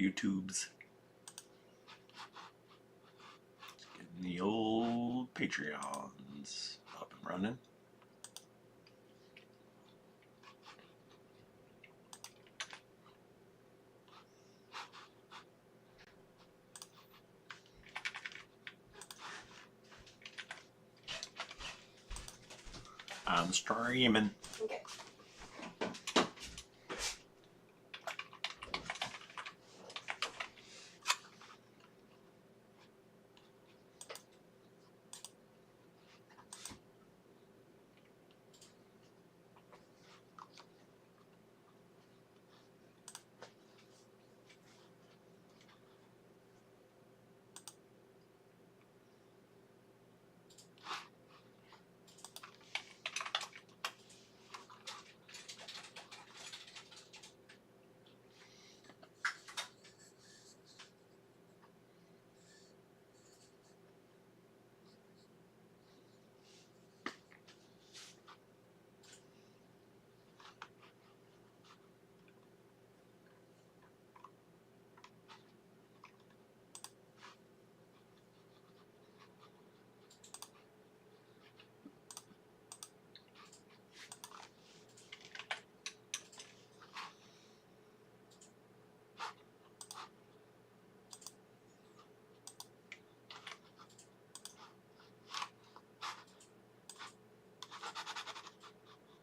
YouTubes. Getting the old Patreons up and running. I'm streaming. Okay.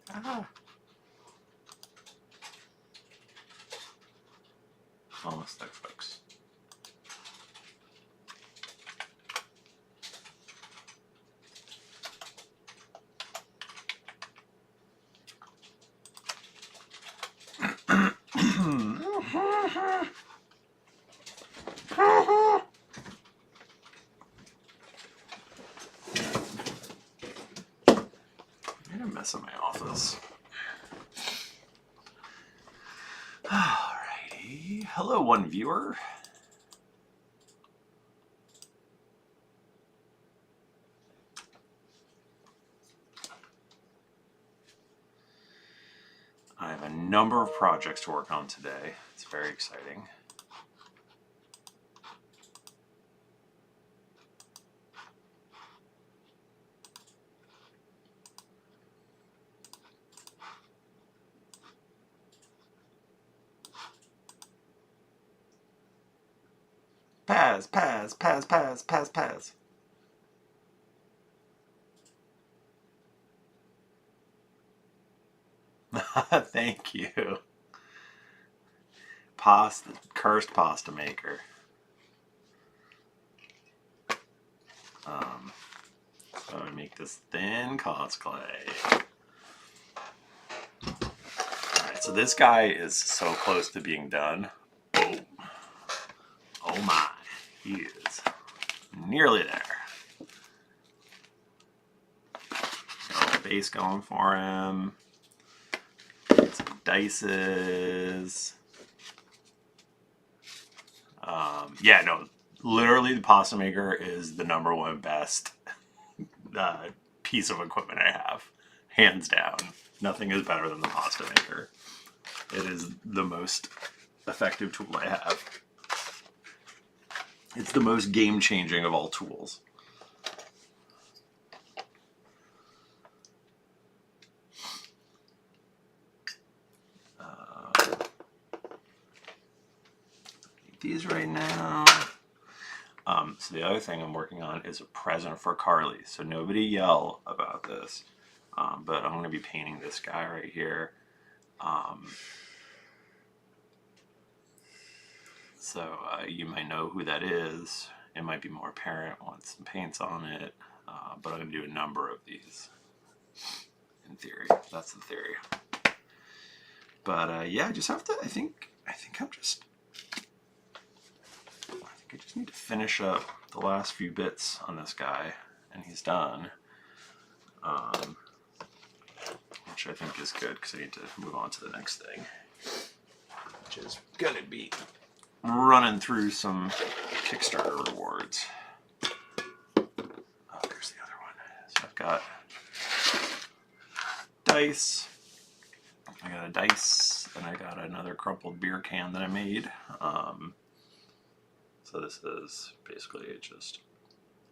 Ah. Almost there, folks. Made a mess of my office. Alrighty. Hello, one viewer. I have a number of projects to work on today. It's very exciting. Paz, Paz, Paz, Paz, Paz, Paz. Thank you. Pasta, cursed pasta maker. So I make this thin cosclay. Alright, so this guy is so close to being done. Oh, oh my. He is nearly there. Got a base going for him. Some dices. Yeah, no, literally the pasta maker is the #1 best piece of equipment I have. Hands down. Nothing is better than the pasta maker. It is the most effective tool I have. It's the most game-changing of all tools. These right now. So the other thing I'm working on is a present for Carly. So nobody yell about this. But I'm going to be painting this guy right here. So you might know who that is. It might be more apparent once some paint's on it. But I'm going to do a number of these. In theory. That's the theory. But yeah, I just have to, I think I just need to finish up the last few bits on this guy, and he's done. Which I think is good, because I need to move on to the next thing, which is going to be running through some Kickstarter rewards. Oh, there's the other one. So I've got dice. I got a dice, and I got another crumpled beer can that I made. So this is basically it's just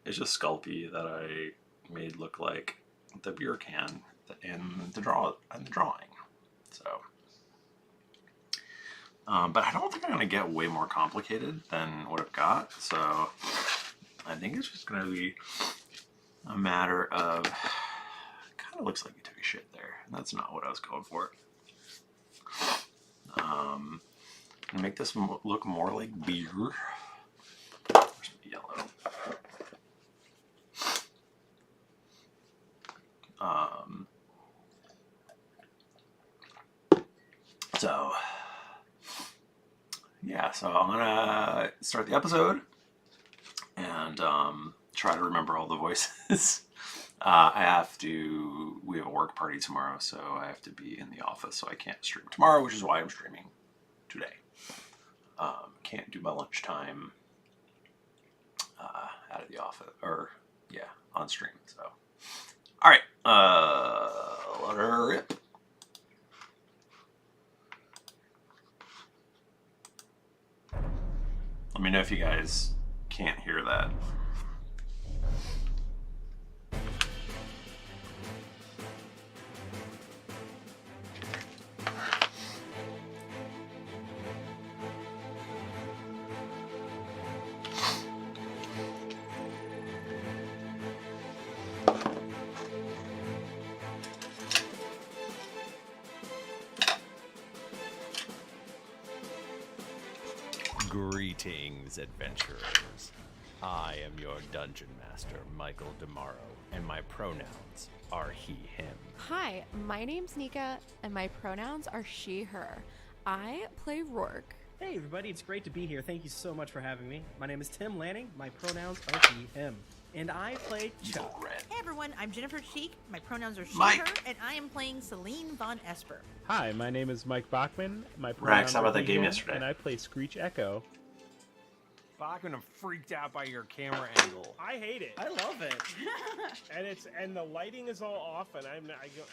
Sculpey that I made look like the beer can in the drawing. So, but I don't think I'm gonna get way more complicated than what I've got. So I think it's just gonna be a matter of. Kind of looks like you took a shit there, and that's not what I was going for. And make this look more like beer. Where's the yellow? So yeah, so I'm gonna start the episode and try to remember all the voices. We have a work party tomorrow, so I have to be in the office, so I can't stream tomorrow, which is why I'm streaming today. Can't do my lunchtime out of the office, on stream, so. Alright, let her rip. Let me know if you guys can't hear that. Greetings, adventurers. I am your dungeon master, Michael Demaro, and my pronouns are he, him. Hi, my name's Nika, and my pronouns are she, her. I play Rourke. Hey everybody, it's great to be here. Thank you so much for having me. My name is Tim Lanning. My pronouns are he, him. And I play Chuck. Hey everyone, I'm Jennifer Sheik. My pronouns are she, Mike. her, and I am playing Celine Von Esper. Hi, my name is Mike Bachman. My Rax, pronouns how about are that he, game him, yesterday? And I play Screech Echo. Bachman, I'm freaked out by your camera angle. I hate it, I love it. and the lighting is all off, and I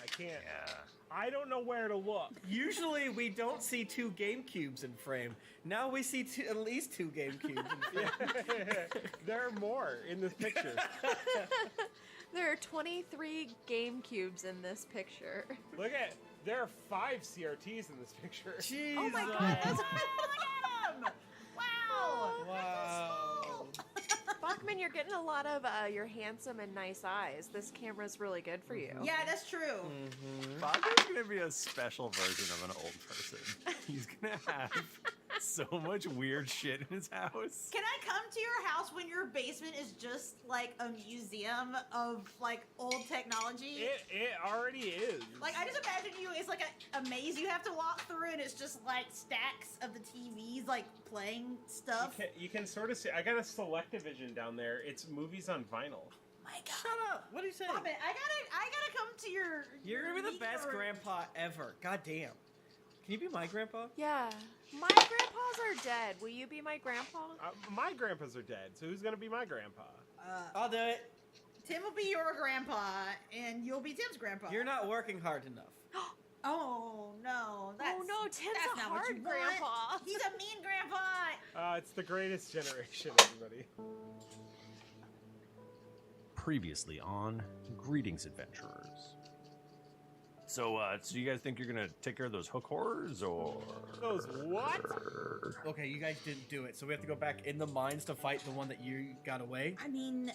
can't. Yeah. I don't know where to look. Usually we don't see two GameCubes in frame. Now we see at least two GameCubes in frame. There are more in this picture. There are 23 GameCubes in this picture. There are 5 CRTs in this picture. Jesus. Oh my god, that's look at him! Wow! Wow. Bachman, you're getting a lot of your handsome and nice eyes. This camera's really good for you. Yeah, that's true. Bachman's gonna be a special version of an old person. He's gonna have so much weird shit in his house. Can I come to your house when your basement is just like a museum of like old technology? It already is. Like I just imagine you, it's like a maze you have to walk through, and it's just like stacks of the TVs like playing stuff. You can sort of see. I got a Selectavision down there. It's movies on vinyl. My God. Shut up. What are you saying? Stop it. I gotta come to your. You're gonna be the week best or- grandpa ever. God damn. Can you be my grandpa? Yeah. My grandpas are dead. Will you be my grandpa? My grandpas are dead, so who's gonna be my grandpa? I'll do it. Tim will be your grandpa, and you'll be Tim's grandpa. You're not working hard enough. Oh no! That's, Oh no, Tim's that's a not what hard you grandpa. Want. He's a mean grandpa. It's the greatest generation, everybody. Previously on Greetings, adventurers. So you guys think you're gonna take care of those hook horrors, or Those what? Okay, you guys didn't do it, so we have to go back in the mines to fight the one that you got away. I mean,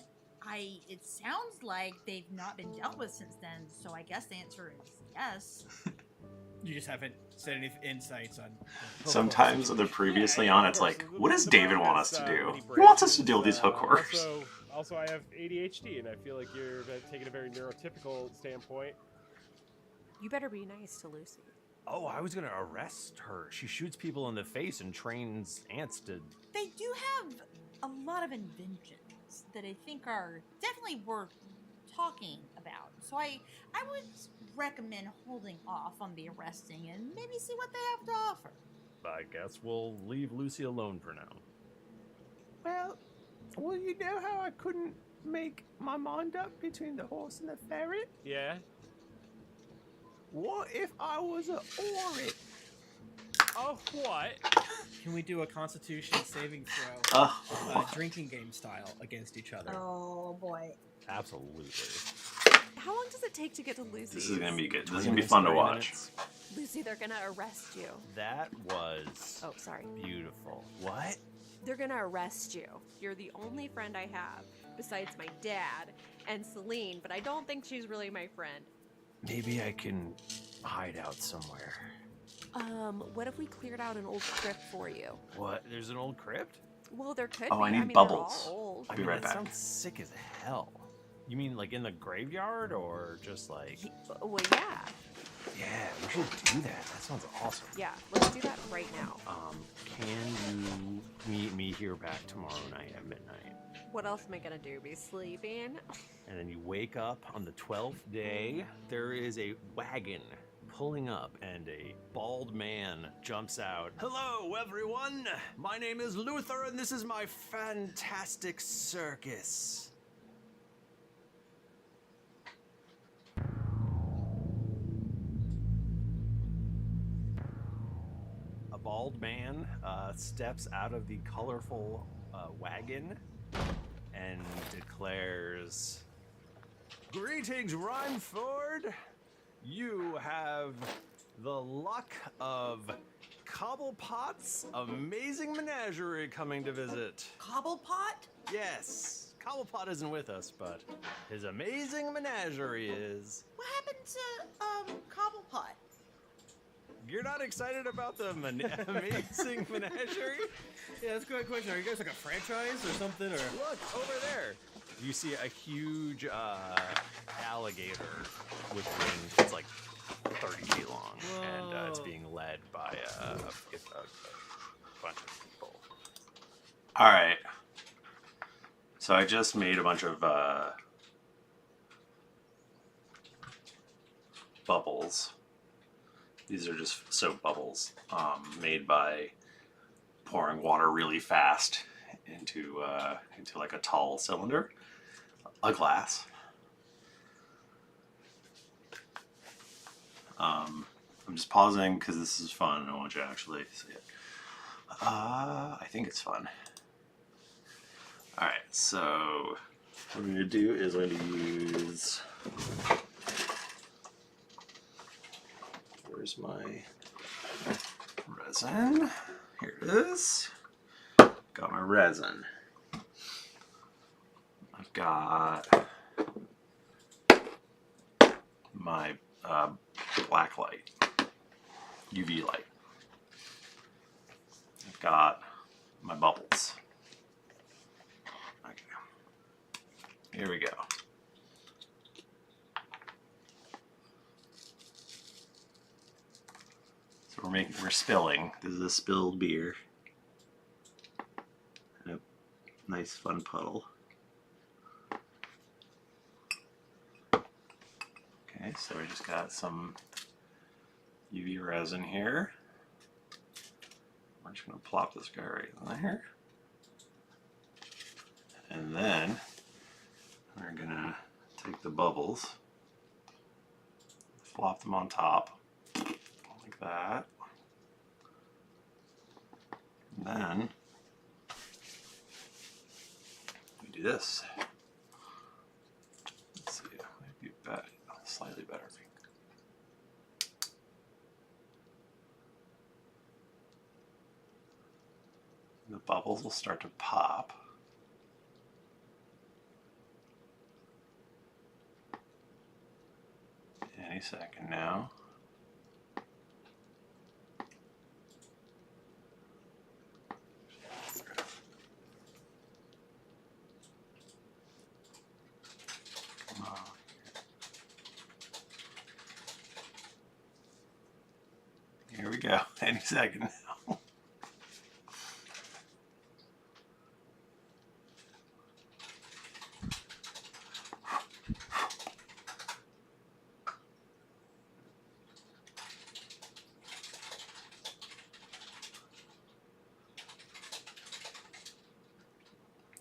it sounds like they've not been dealt with since then, so I guess the answer is yes. You just haven't said any insights on. Sometimes the previously on, it's like, what does The David problem want is, us to when do? he He wants us breaks to deal with these hook horrors. Also, I have ADHD, and I feel like you're taking a very neurotypical standpoint. You better be nice to Lucy. Oh, I was gonna arrest her. She shoots people in the face and trains ants to. They do have a lot of inventions that I think are definitely worth talking about. So I would recommend holding off on the arresting and maybe see what they have to offer. I guess we'll leave Lucy alone for now. Well, you know how I couldn't make my mind up between the horse and the ferret? Yeah? What if I was a oryx? Oh, what? Can we do a Constitution saving throw, Ugh. drinking game style, against each other? Oh boy. Absolutely. How long does it take to get to Lucy's? This is gonna be good. This 20 is gonna be minutes, fun to 30 watch. minutes. Lucy, they're gonna arrest you. That was Oh, sorry. beautiful. What? They're gonna arrest you. You're the only friend I have, besides my dad and Celine, but I don't think she's really my friend. Maybe I can hide out somewhere. What if we cleared out an old crypt for you? What? There's an old crypt? Well, there could Oh, be. I need mean, bubbles. They're all old. I'll be right that back. sounds sick as hell. You mean like in the graveyard or just like... Well, yeah. Yeah, we should do that. That sounds awesome. Yeah, let's do that right now. Can you meet me here back tomorrow night at midnight? What else am I gonna do? Be sleeping? And then you wake up on the 12th day. There is a wagon pulling up and a bald man jumps out. Hello, everyone. My name is Luther and this is my fantastic circus. A bald man steps out of the colorful wagon and declares, "Greetings, Rhymeford. You have the luck of Cobblepot's amazing menagerie coming to visit." Cobblepot? Yes, Cobblepot isn't with us, but his amazing menagerie is. What happened to Cobblepot? You're not excited about the amazing menagerie? Yeah, that's a good question. Are you guys like a franchise or something? Or Look, over there. You see a huge alligator with wings. It's like 30 feet long. And it's Whoa. being led by a bunch of people. All right. So I just made a bunch of bubbles. These are just soap bubbles made by pouring water really fast into like a tall cylinder, a glass. I'm just pausing because this is fun. I want you to actually see it. I think it's fun. All right, so what I'm going to do is I'm going to use. Where's my resin? Here it is. Got my resin. I've got my black light, UV light. I've got my bubbles. Okay. Here we go. So we're spilling. This is a spilled beer. And a nice fun puddle. Okay, so we just got some UV resin here. We're just gonna plop this guy right in there. And then we're gonna take the bubbles, flop them on top. Like that. And then we do this. Let's see, maybe better, slightly better. The bubbles will start to pop. Any second now. Here we go. Any second now.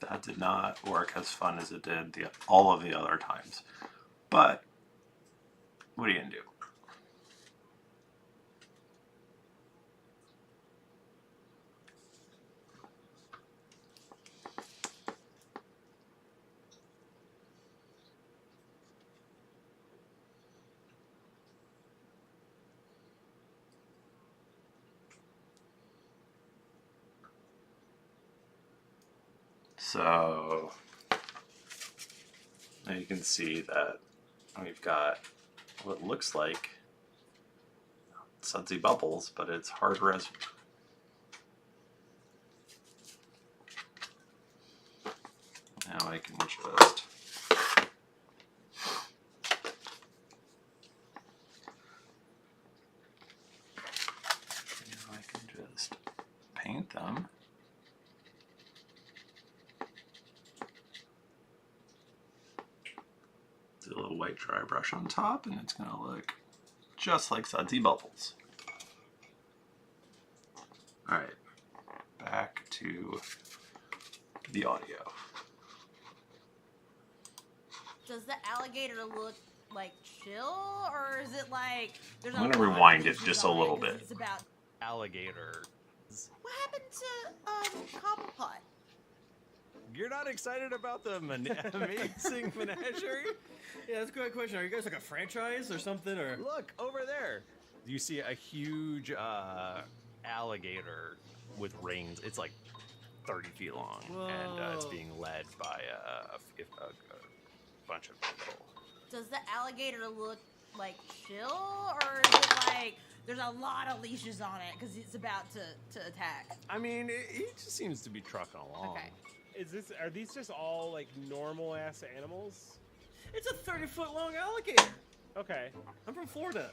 That did not work as fun as it did all of the other times. But what are you gonna do? So now you can see that we've got what looks like sudsy bubbles, but it's hard resin. Now I can just paint them. Do a little white dry brush on top, and it's going to look just like sudsy bubbles. Alright, back to the audio. Does the alligator look like chill, or is it like there's I'm a gonna lot of rewind it leashes just a on it little 'cause bit. It's about Alligator. what happened to Cobblepot? You're not excited about the amazing menagerie? Yeah, that's a good question. Are you guys like a franchise or something? Or Look over there. You see a huge alligator with rings. It's like 30 feet long, and it's Whoa. being led by a bunch of people. Does the alligator look like chill, or is it like there's a lot of leashes on it because it's about to attack? I mean, he just seems to be trucking along. Okay. Are these just all like normal ass animals? it's a 30-foot long alligator. Okay. I'm from Florida.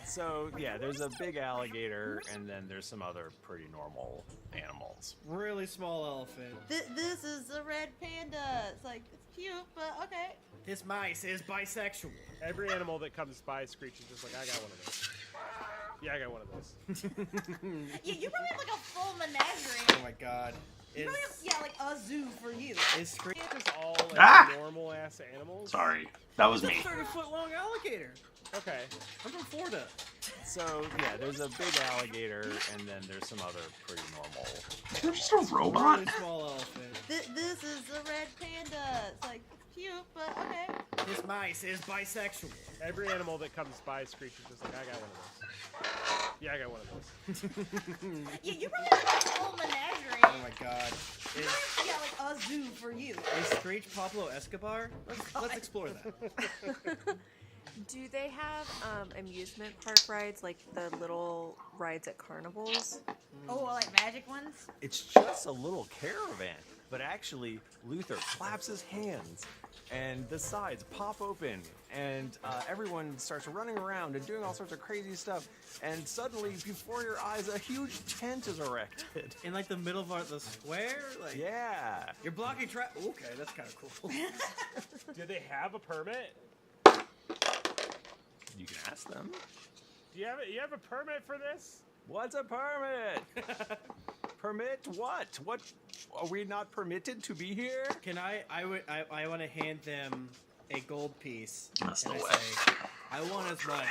So yeah, there's a big alligator, and then there's some other pretty normal animals. Really small elephant. This is a red panda. It's like it's cute, but okay. This mice is bisexual. Every animal that comes by, Screech is just like, I got one of those. Yeah, I got one of those. Yeah, you probably have like a full menagerie. Oh my god. You probably have, yeah, like a zoo for you. Is Screech Just all like Ah! normal ass animals. Sorry, that was a me. 30-foot long alligator? Okay. I'm from Florida. So yeah, there's a big alligator, and then there's some other pretty normal. You're just a robot. Really small elephant. This is a red panda. It's like it's cute, but okay. This mice is bisexual. Every animal that comes by, Screech is just like, I got one of those. Yeah, I got one of those. Yeah, you probably have like a full menagerie. Oh my god. Is, Yeah, like a zoo for you. is Screech Pablo Escobar? Let's explore that. Do they have amusement park rides like the little rides at carnivals? Oh, like magic ones? It's just a little caravan, but actually Luther claps his hands, and the sides pop open, and everyone starts running around and doing all sorts of crazy stuff, and suddenly before your eyes a huge tent is erected. In like the middle of the square? Like Yeah. you're blocking traffic. Okay, that's kind of cool. Do they have a permit? You can ask them. Do you have a permit for this? What's a permit? Permit what? What? Are we not permitted to be here? Can I want to hand them a gold piece. That's and the I way. say, I want as much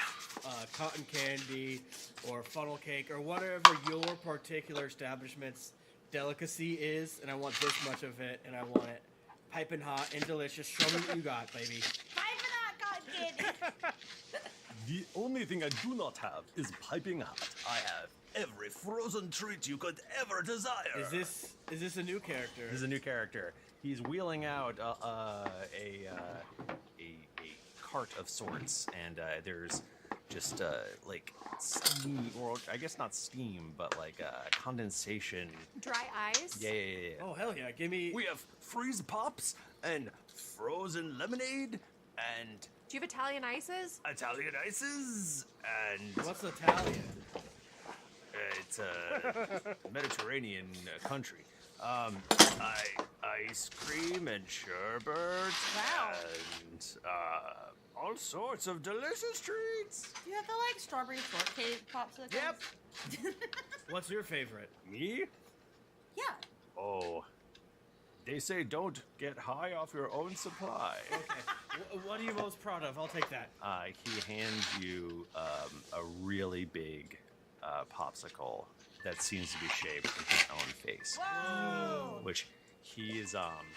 cotton candy or funnel cake or whatever your particular establishment's delicacy is, and I want this much of it, and I want it piping hot and delicious. Show me what you got, baby. Piping hot cotton candy. The only thing I do not have is piping hot. I have every frozen treat you could ever desire. Is this a new character? This is a new character. He's wheeling out a cart of sorts, and there's just like steam, or I guess not steam, but like condensation. Dry ice? Yeah. Oh hell yeah! Give me. We have freeze pops and frozen lemonade and Do you have Italian ices? Italian ices and What's Italian? it's a Mediterranean country. Ice cream and sherbet Wow. and all sorts of delicious treats. Do you have the like strawberry shortcake popsicles? Yep. What's your favorite? Me? Yeah. Oh, they say don't get high off your own supply. Okay. What are you most proud of? I'll take that. He hands you a really big popsicle that seems to be shaped with his own face, Whoa. which he is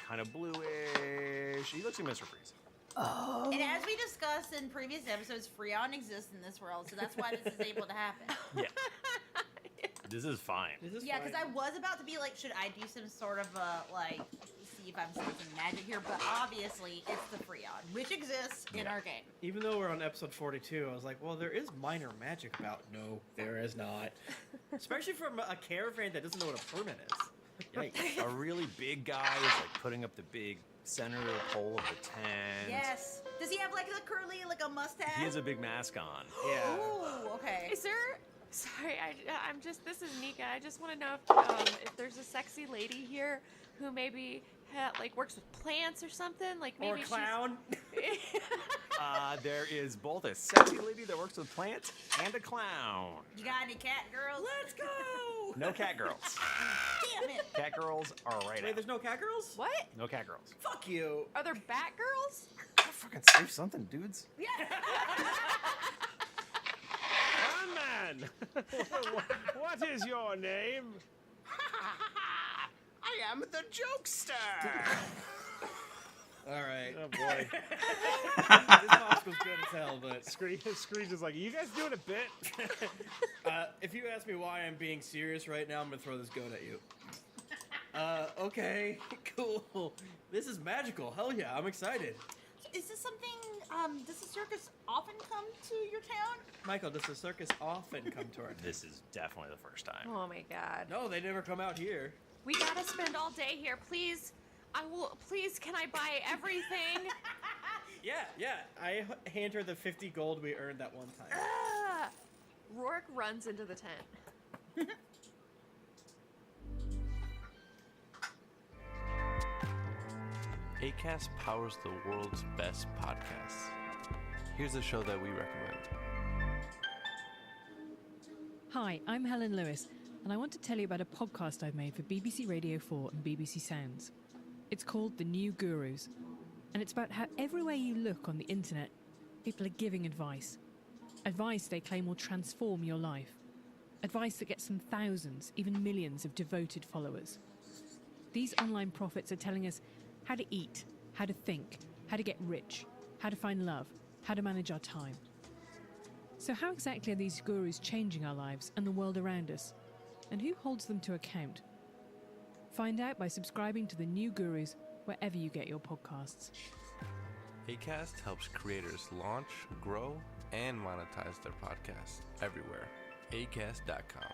kind of bluish. He looks like Mr. Freeze. And as we discussed in previous episodes, Freon exists in this world, so that's why this is able to happen. Yeah. This is fine. Is this Yeah, fine? because I was about to be like, should I do some sort of like see if I'm sensing magic here, but obviously it's the Freon, which exists in our game. Even though we're on episode 42, I was like, well, there is minor magic about. No, there is not. Especially from a caravan that doesn't know what a permit is. Yikes. A really big guy is like putting up the big center pole of the tent. Yes. Does he have like a curly, like a mustache? He has a big mask on. Yeah. Ooh, okay. Is there? Sorry, I'm just. This is Nika. I just want to know if there's a sexy lady here who maybe like works with plants or something. Like maybe Or a clown. There is both a sexy lady that works with plants and a clown. You got any cat girls? Let's go. No cat girls. Damn it. Cat girls are right Wait, out. there's no cat girls? What? No cat girls. Fuck you. Are there bat girls? Fucking save something, dudes. Man, what is your name? I am the jokester. All right. Oh boy. This popsicle's good as hell, but Screech is like, are you guys doing a bit? if you ask me why I'm being serious right now, I'm gonna throw this goat at you. Okay, cool. This is magical. Hell yeah, I'm excited. Is this something, does the circus often come to your town? Michael, does the circus often come to our town? This is definitely the first time. Oh my god. No, they never come out here. We gotta spend all day here, please. I will. Please, can I buy everything? Yeah. I hand her the 50 gold we earned that one time. Rourke runs into the tent. Acast powers the world's best podcasts. Here's a show that we recommend. Hi, I'm Helen Lewis, and I want to tell you about a podcast I've made for BBC Radio 4 and BBC Sounds. It's called The New Gurus, and it's about how everywhere you look on the internet, people are giving advice. Advice they claim will transform your life. Advice that gets them thousands, even millions of devoted followers. These online prophets are telling us how to eat, how to think, how to get rich, how to find love, how to manage our time. So how exactly are these gurus changing our lives and the world around us? And who holds them to account? Find out by subscribing to The New Gurus wherever you get your podcasts. Acast helps creators launch, grow, and monetize their podcasts everywhere. Acast.com.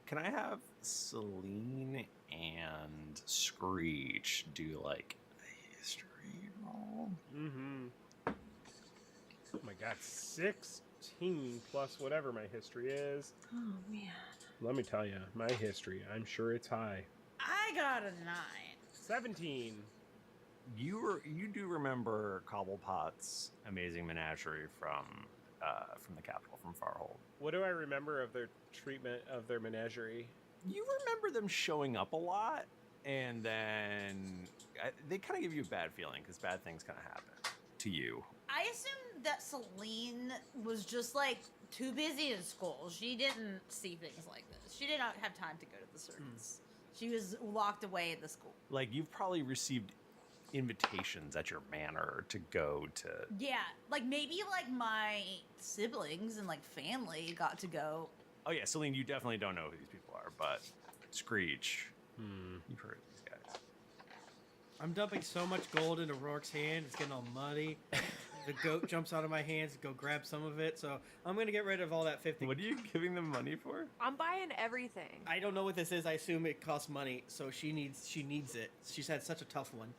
Can I have Celine and Screech do like a history roll? Mm-hmm. Oh my god, 16 plus whatever my history is. Oh, man. Let me tell you, my history, I'm sure it's high. I got a 9. 17. You do remember Cobblepot's amazing menagerie from the capital, from Farhold. What do I remember of their treatment of their menagerie? You remember them showing up a lot, and then they kind of give you a bad feeling because bad things kind of happen to you. I assumed that Celine was just like too busy in school. She didn't see things like this. She did not have time to go to the circus. She was locked away at the school. Like, you've probably received invitations at your manor to go to. Yeah, like maybe like my siblings and like family got to go. Oh yeah, Celine, you definitely don't know who these people are, but Screech, you've heard of these guys. I'm dumping so much gold into Rourke's hand, it's getting all muddy. The goat jumps out of my hands to go grab some of it, so I'm gonna get rid of all that 50. What are you giving them money for? I'm buying everything. I don't know what this is. I assume it costs money, so she needs it. She's had such a tough one.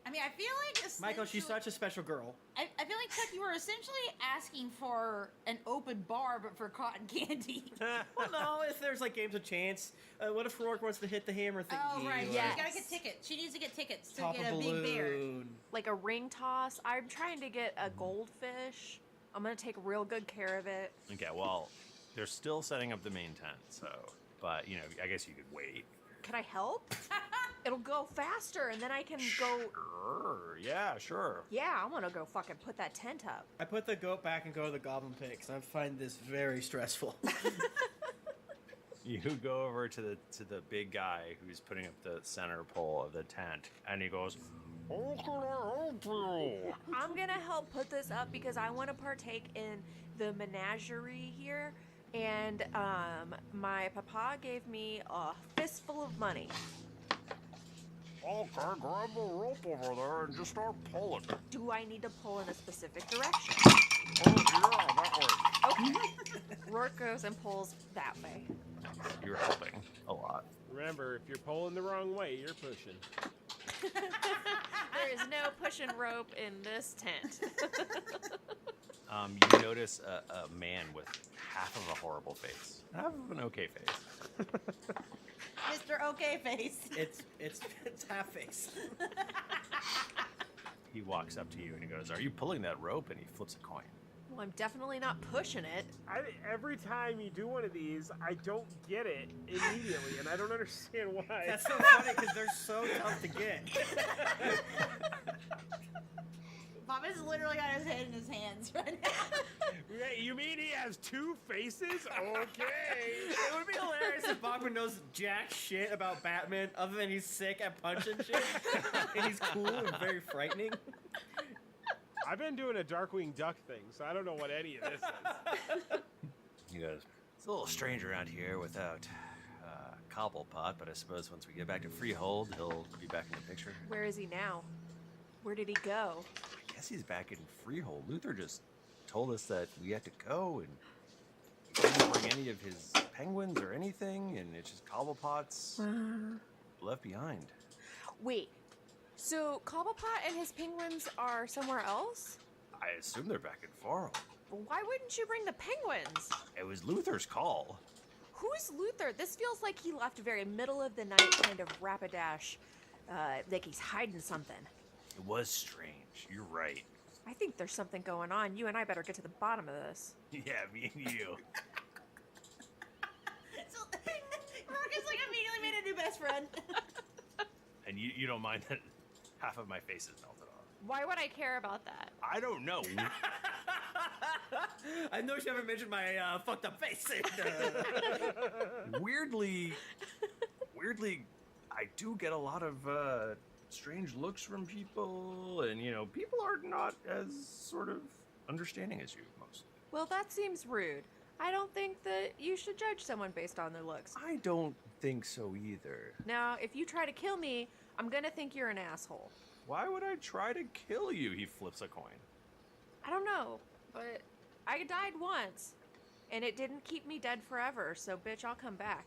I mean, I feel like Michael, she's essentially- such a special girl. I feel like Chuck, you were essentially asking for an open bar, but for cotton candy. Well, no, if there's like games of chance. What if Rourke wants to hit the hammer thingy? Oh right, or yeah. Yes. You gotta get tickets. She needs to get tickets to Pop get a a big bear. balloon. Like a ring toss. I'm trying to get a goldfish. I'm gonna take real good care of it. Okay, well, they're still setting up the main tent, so, but you know, I guess you could wait. Can I help? It'll go faster, and then I can go. Sure, yeah, sure. Yeah, I want to go fucking put that tent up. I put the goat back and go to the goblin pit because I find this very stressful. You go over to the big guy who's putting up the center pole of the tent, and he goes, "How can I help you?" I'm gonna help put this up because I want to partake in the menagerie here, And my papa gave me a fistful of money. Okay, grab a rope over there and just start pulling. Do I need to pull in a specific direction? Oh, yeah, that way. Okay. Rourke goes and pulls that way. You're helping a lot. Remember, if you're pulling the wrong way, you're pushing. There is no pushing rope in this tent. You notice a man with half of a horrible face, half of an okay face. Mr. Okay Face. It's half face. He walks up to you and he goes, "Are you pulling that rope?" And he flips a coin. Well, I'm definitely not pushing it. Every time you do one of these, I don't get it immediately, and I don't understand why. That's so funny because they're so tough to get. Papa's literally got his head in his hands right now. Wait, you mean he has two faces? Okay. It would be hilarious if Bachman knows jack shit about Batman other than he's sick at punching shit and he's cool and very frightening. I've been doing a Darkwing Duck thing, so I don't know what any of this is. He goes, "It's a little strange around here without Cobblepot, but I suppose once we get back to Freehold, he'll be back in the picture." Where is he now? Where did he go? I guess he's back in Freehold. Luther just told us that we had to go, and he didn't bring any of his penguins or anything, and it's just Cobblepot's left behind. Wait, so Cobblepot and his penguins are somewhere else? I assume they're back in Farrell. Why wouldn't you bring the penguins? It was Luther's call. Who's Luther? This feels like he left very middle of the night kind of rapidash, like he's hiding something. It was strange. You're right. I think there's something going on. You and I better get to the bottom of this. Yeah, me and you. So, Marcus like immediately made a new best friend. And you don't mind that half of my face is melted off. Why would I care about that? I don't know. I know you haven't mentioned my fucked up face. Weirdly, I do get a lot of strange looks from people, and people are not as sort of understanding as you mostly. Well, that seems rude. I don't think that you should judge someone based on their looks. I don't think so either. Now, if you try to kill me, I'm gonna think you're an asshole. Why would I try to kill you? He flips a coin. I don't know, but I died once, and it didn't keep me dead forever, so bitch, I'll come back.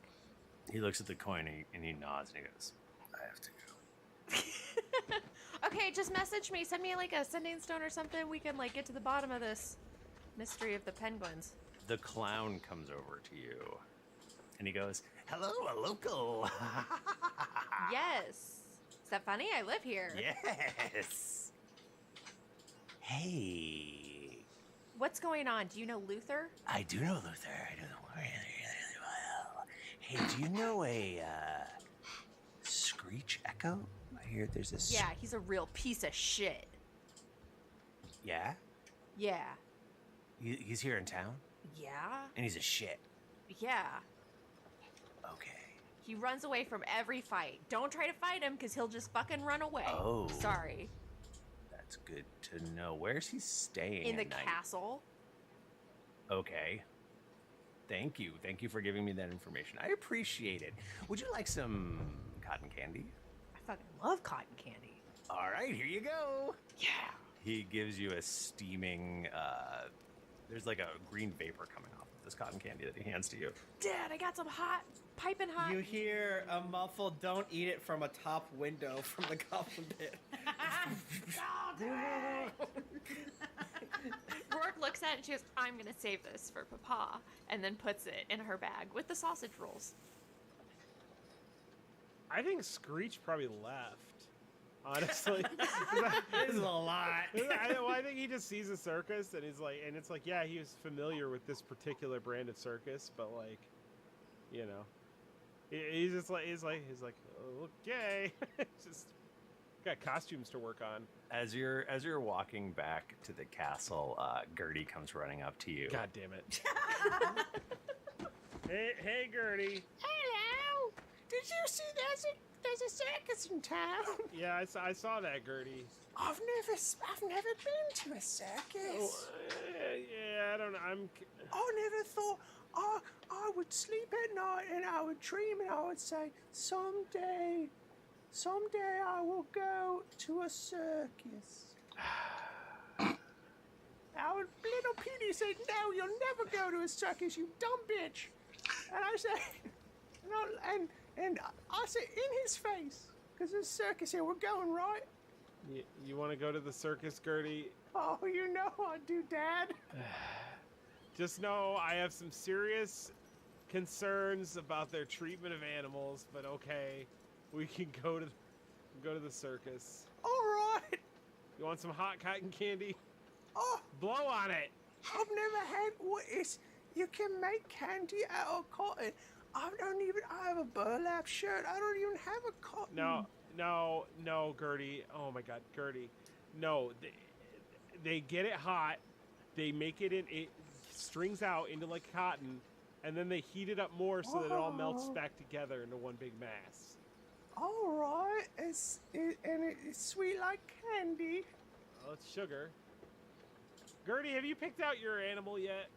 He looks at the coin and he nods and he goes, "I have to go." Okay, just message me. Send me like a sending stone or something. We can like get to the bottom of this mystery of the penguins. The clown comes over to you and he goes, "Hello, a local." Yes. Is that funny? I live here. Yes. Hey. What's going on? Do you know Luther? I do know Luther. I do know really, really well. Hey, do you know a Screech Echo? I hear there's a Yeah, he's a real piece of shit. Yeah? Yeah. He's here in town? Yeah? And he's a shit. Yeah. Okay. He runs away from every fight. Don't try to fight him because he'll just fucking run away. Oh. Sorry. That's good to know. Where's he staying In the at night? castle. Okay. Thank you. Thank you for giving me that information. I appreciate it. Would you like some cotton candy? I fucking love cotton candy. All right, here you go. Yeah. He gives you a steaming, there's like a green vapor coming off of this cotton candy that he hands to you. Dad, I got some hot, piping hot. You hear a muffled "Don't eat it" from a top window from the goblin pit. Rourke looks at it and she goes, I'm going to save this for Papa. And then puts it in her bag with the sausage rolls. I think Screech probably left. Honestly, This is a lot. I think he just sees a circus and he's like, and it's like, yeah, he was familiar with this particular brand of circus, but like, he's like, okay, just got costumes to work on. As you're walking back to the castle, Gertie comes running up to you. God damn it! hey, Gertie. Hello. Did you see there's a circus in town? Yeah, I saw that, Gertie. I've never been to a circus. Yeah, I don't know. I never thought I would sleep at night and I would dream and I would say, someday I will go to a circus. Our little Petey said, no, you'll never go to a circus, you dumb bitch. And I said, and I said in his face, because there's a circus here, we're going, right? You want to go to the circus, Gertie? Oh, you know I do, Dad. Just know I have some serious concerns about their treatment of animals, but okay, we can go to the circus. All right. You want some hot cotton candy? Oh, Blow on it. I've never had what is. You can make candy out of cotton. I have a burlap shirt. I don't even have a cotton. No, Gertie. Oh my God, Gertie. No, they get it hot. They make it strings out into like cotton, and then they heat it up more so that it all melts back together into one big mass. All right, it's sweet like candy. Oh, it's sugar. Gertie, have you picked out your animal yet?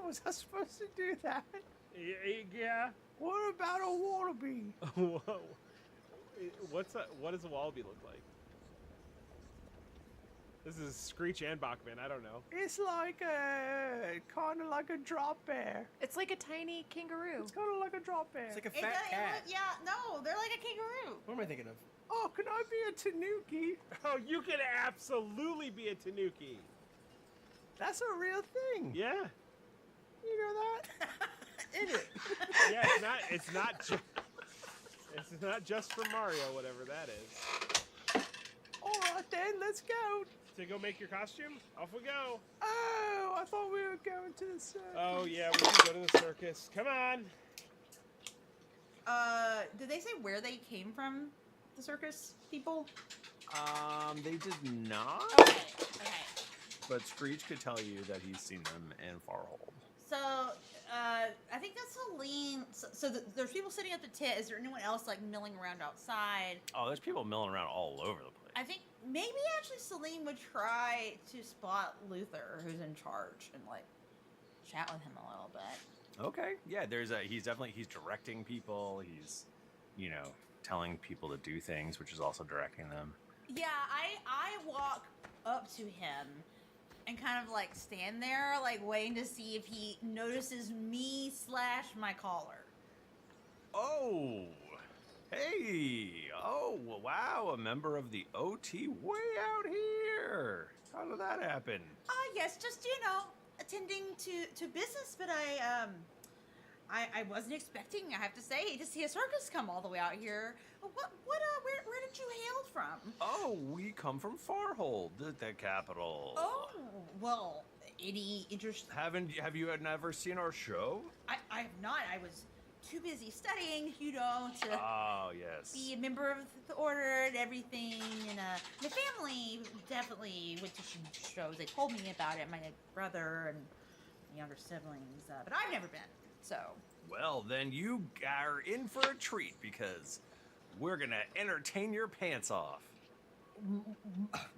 Was I supposed to do that? Yeah. What about a wallaby? What does a wallaby look like? This is Screech and Bachman. I don't know. It's like kind of like a drop bear. It's like a tiny kangaroo. It's kind of like a drop bear. It's like a fat cat. Yeah, no, they're like a kangaroo. What am I thinking of? Oh, can I be a tanuki? Oh, you can absolutely be a tanuki. That's a real thing. Yeah. You know that? Is it? Yeah, it's not just for Mario, whatever that is. All right then, let's go. To go make your costume? Off we go. Oh, I thought we were going to the circus. Oh yeah, we can go to the circus. Come on. Did they say where they came from? The circus people? They did not. Okay. But Screech could tell you that he's seen them in Farhold. So, I think that's Celine. So there's people sitting at the tent. Is there anyone else like milling around outside? Oh, there's people milling around all over the place. I think maybe actually Celine would try to spot Luther, who's in charge, and like chat with him a little bit. Okay, yeah. He's directing people. He's, telling people to do things, which is also directing them. Yeah, I walk up to him and kind of like stand there, like waiting to see if he notices me / my collar. Oh, hey! Oh, wow! A member of the OT way out here. How did that happen? Yes, just attending to business, but I wasn't expecting, I have to say, to see a circus come all the way out here. Where did you hail from? Oh, we come from Farhold, the capital. Oh, well, any interest? Have you never seen our show? I have not. I was too busy studying, to Oh, yes. be a member of the order and everything. And my family definitely went to shows. They told me about it, my brother and my younger siblings, but I've never been, so. Well, then you are in for a treat because we're gonna entertain your pants off.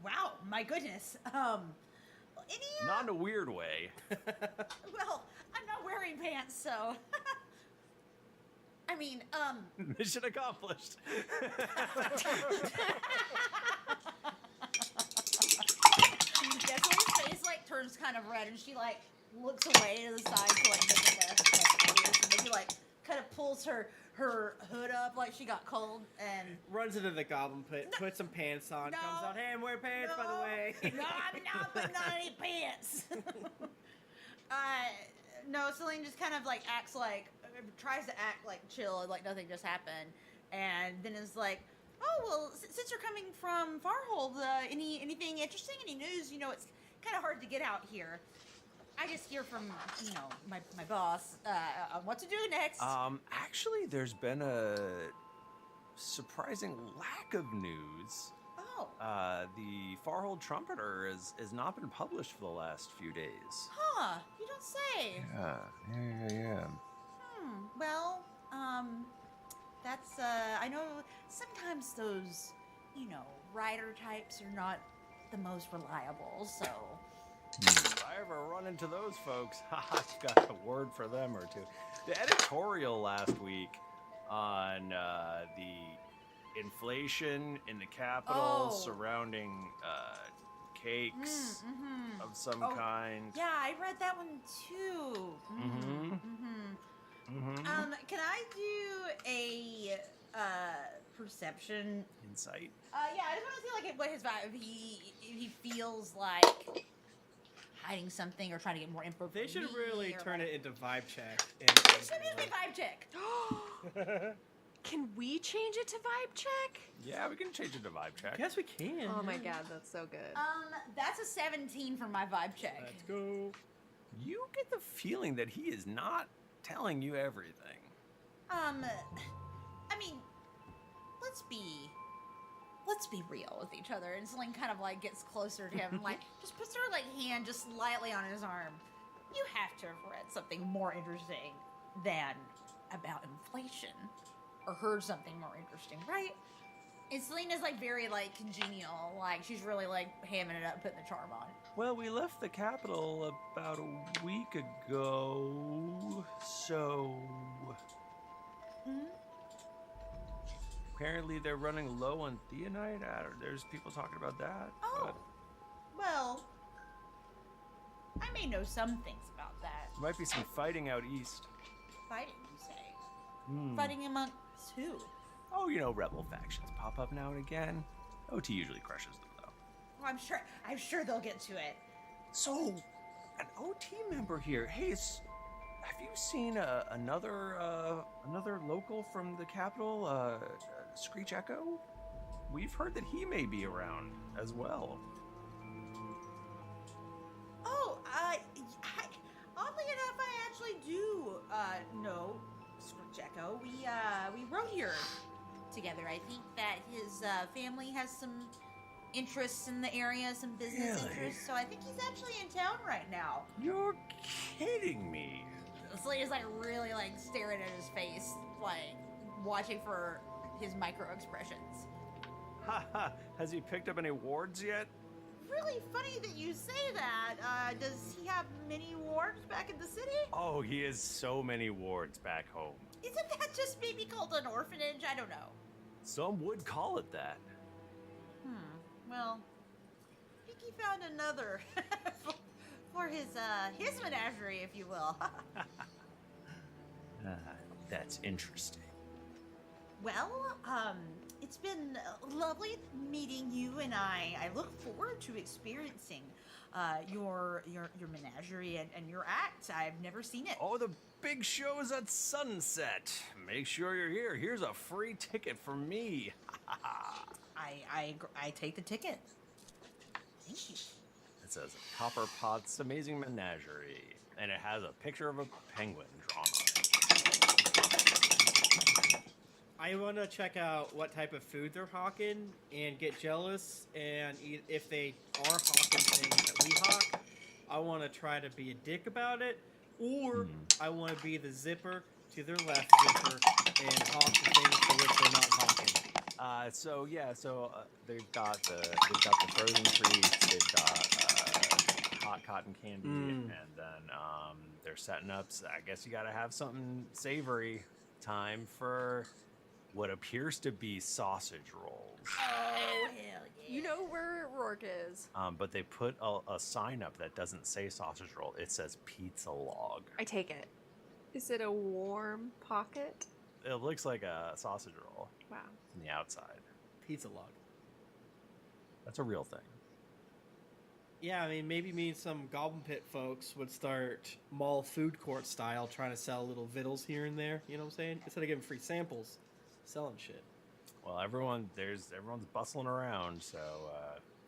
Wow, my goodness. Not in a weird way. Well, I'm not wearing pants, so. I mean, Mission accomplished. Desiree's face turns kind of red, and she looks away to the side to make a maybe kind of pulls her hood up like she got cold and Runs into the goblin pit, puts some pants on, No. comes out, hey, I'm wearing pants, by the way. No, I'm not putting on any pants. No, Celine just kind of tries to act chill, like nothing just happened, and then is like, oh well, since you're coming from Farhold, anything interesting, any news? It's kind of hard to get out here. I just hear from my boss on what to do next. Actually, there's been a surprising lack of news. Oh. The Farhold Trumpeter has not been published for the last few days. Huh? You don't say. Yeah. Well, that's, I know sometimes those, writer types are not the most reliable, so. If I ever run into those folks, I've got a word for them or two. The editorial last week on the inflation in the capital Oh. surrounding cakes of some Oh, kind. Yeah, I read that one too. Can I do a perception? Insight. Yeah, I just want to see like what his vibe. If he feels like hiding something or trying to get more info. They from should me, really or, turn like, it into vibe check. Should be a vibe check. Can we change it to vibe check? Yeah, we can change it to vibe check. Yes, we can. Oh my god, that's so good. That's a 17 for my vibe check. Let's go. You get the feeling that he is not telling you everything. I mean, let's be real with each other. And Celine kind of like gets closer to him, and, like just puts her like hand just lightly on his arm. You have to have read something more interesting than about inflation, or heard something more interesting, right? And Celine is like very like congenial, like she's really like hamming it up, putting the charm on. Well, we left the capital about a week ago, so apparently they're running low on theonite. There's people talking about that. Oh, well, I may know some things about that. There might be some fighting out east. Fighting, you say? Fighting amongst who? Oh, you know, rebel factions pop up now and again. OT usually crushes them, though. Well, I'm sure they'll get to it. So, an OT member here. Hey, have you seen another local from the capital, Screech Echo? We've heard that he may be around as well. Oh, oddly enough, I actually do know Screech Echo. We rode here together. I think that his family has some interests in the area, some business Really? interests. So I think he's actually in town right now. You're kidding me. Selena's like really like staring at his face, like watching for his micro expressions. Haha, has he picked up any wards yet? Really funny that you say that. Does he have many wards back in the city? Oh, he has so many wards back home. Isn't that just maybe called an orphanage? I don't know. Some would call it that. Well, I think he found another for his menagerie, if you will. That's interesting. Well, it's been lovely meeting you, and I look forward to experiencing your menagerie and your act. I've never seen it. Oh, the big show is at sunset. Make sure you're here. Here's a free ticket for me. I take the ticket. Thank you. It says Copper Pot's Amazing Menagerie, and it has a picture of a penguin drawn on it. I want to check out what type of food they're hawking and get jealous. And if they are hawking things that we hawk, I want to try to be a dick about it, or I want to be the zipper to their left zipper and hawk the things for which they're not hawking. They've got the frozen treats, they've got hot cotton candy, and then they're setting up. I guess you got to have something savory. Time for what appears to be sausage rolls. Oh, hell yeah. You know where Rourke is. But they put a sign up that doesn't say sausage roll. It says pizza log. I take it. Is it a warm pocket? It looks like a sausage roll Wow. from the outside. Pizza log. That's a real thing. Yeah, I mean, maybe me and some Goblin Pit folks would start mall food court style, trying to sell little vittles here and there. You know what I'm saying? Instead of giving free samples, selling shit. Well, everyone's bustling around, so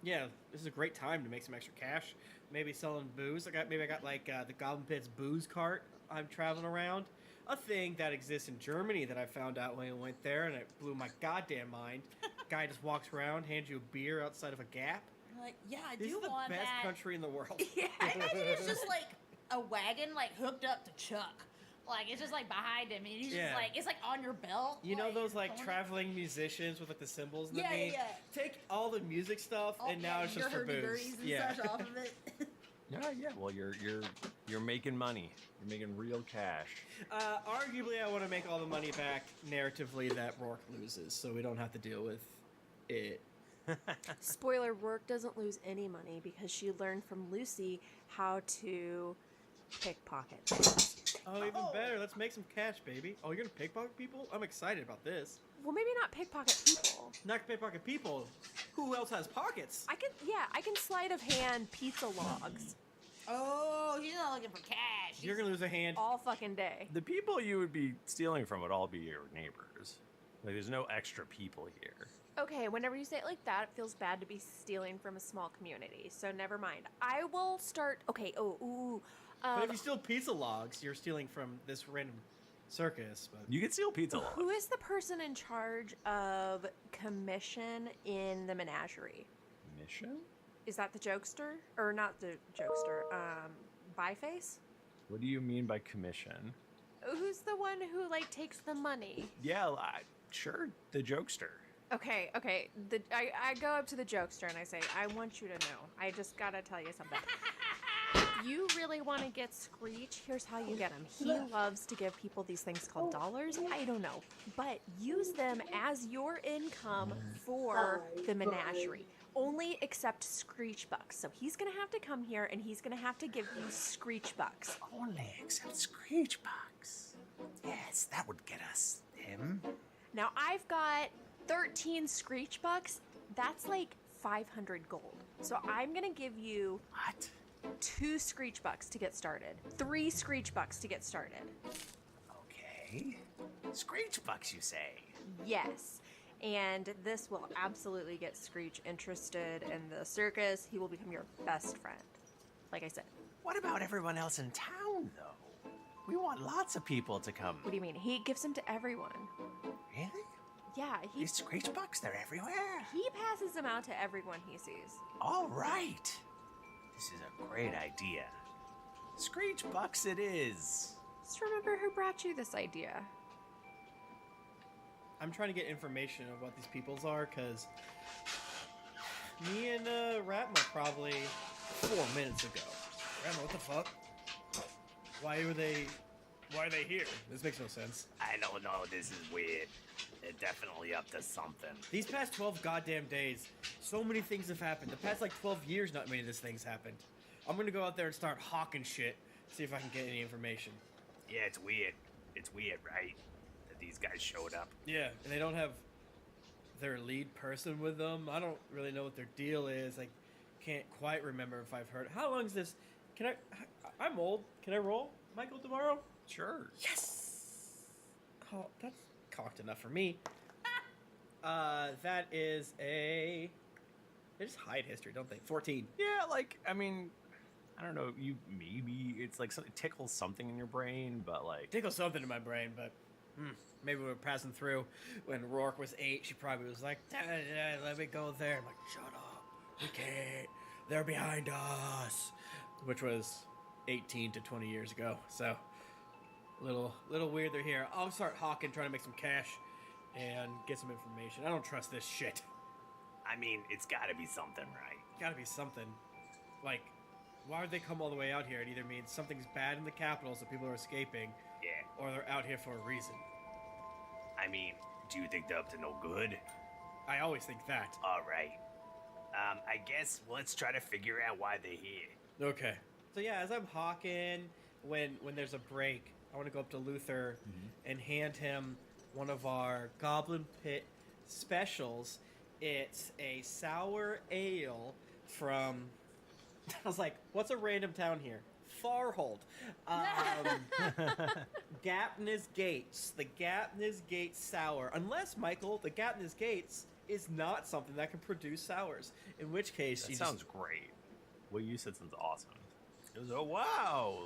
Yeah, this is a great time to make some extra cash. Maybe selling booze. I got like the Goblin Pit's booze cart. I'm traveling around. A thing that exists in Germany that I found out when I went there, and it blew my goddamn mind. Guy just walks around, hands you a beer outside of a Gap. You're like, yeah, I This do is the want best that. country in the world. Yeah, I imagine it's just like a wagon like hooked up to Chuck. Like it's just like behind him, and he's Yeah. just like it's like on your belt. You know those like going- traveling musicians with like the cymbals and the Yeah, name? yeah. Take all the music stuff, Oh, and now yeah, it's just your for booze. hurdy-gurdies and Yeah. such off of it. Yeah. Well, you're making money. You're making real cash. Arguably, I want to make all the money back narratively that Rourke loses, so we don't have to deal with it. Spoiler: Rourke doesn't lose any money because she learned from Lucy how to pickpocket. Oh, even better. Let's make some cash, baby. Oh, you're gonna pickpocket people? I'm excited about this. Well, maybe not pickpocket people. Not pickpocket people. Who else has pockets? I can sleight of hand pizza logs Oh, he's not looking for cash. You're gonna lose a hand. all fucking day. The people you would be stealing from would all be your neighbors. Like, there's no extra people here. Okay, whenever you say it like that, it feels bad to be stealing from a small community. So never mind. I will start. Okay. But if you steal pizza logs, you're stealing from this random circus. But You can steal pizza logs. Who is the person in charge of commission in the menagerie? Mission? Is that the jokester? Or not the jokester? Byface? What do you mean by commission? Who's the one who, like, takes the money? Yeah, sure, the jokester. Okay. I go up to the jokester and I say, I want you to know. I just gotta tell you something. If you really want to get Screech, here's how you get him. He loves to give people these things called dollars. I don't know. But use them as your income for the menagerie. Only accept Screech bucks. So he's going to have to come here and he's going to have to give you Screech bucks. Only accept Screech bucks. Yes, that would get us him. Now I've got 13 Screech bucks. That's like 500 gold. So I'm going to give you... What? 2 Screech bucks to get started. 3 Screech bucks to get started. Okay. Screech bucks, you say? Yes. And this will absolutely get Screech interested in the circus. He will become your best friend. Like I said. What about everyone else in town, though? We want lots of people to come. What do you mean? He gives them to everyone. Really? Yeah, These Screech bucks, they're everywhere. he passes them out to everyone he sees. All right. This is a great idea. Screech bucks it is. Just remember who brought you this idea. I'm trying to get information of what these peoples are, because me and Ratma probably 4 minutes ago. Ratma, what the fuck? Why are they here? This makes no sense. I don't know, this is weird. They're definitely up to something. These past 12 goddamn days, so many things have happened. The past, 12 years, not many of these things happened. I'm gonna go out there and start hawking shit, see if I can get any information. Yeah, it's weird. It's weird, right? That these guys showed up. Yeah, and they don't have their lead person with them. I don't really know what their deal is. I can't quite remember if I've heard. How long is this? I'm old. Can I roll, Michael, tomorrow? Sure. Yes! Oh, that's cocked enough for me. That is a... They just hide history, don't they? 14. Yeah, I mean, I don't know. Maybe it's like something tickles something in your brain, but Tickle something in my brain, but maybe we're passing through. When Rourke was 8, she probably was like, let me go there. I'm like, shut up. We can't. They're behind us. Which was 18 to 20 years ago. So, little weird they're here. I'll start hawking, trying to make some cash and get some information. I don't trust this shit. I mean, it's gotta be something, right? Gotta be something. Like, why would they come all the way out here? It either means something's bad in the capital, so people are escaping, Yeah. or they're out here for a reason. I mean, do you think they're up to no good? I always think that. All right. I guess let's try to figure out why they're here. Okay. So yeah, as I'm hawking, when there's a break, I want to go up to Luther and hand him one of our Goblin Pit specials. It's a sour ale from... I was like, what's a random town here? Farhold. Gapness Gates. The Gapness Gates sour. Unless, Michael, the Gapness Gates is not something that can produce sours. In which case, that sounds great. What you said sounds awesome. It was, oh wow,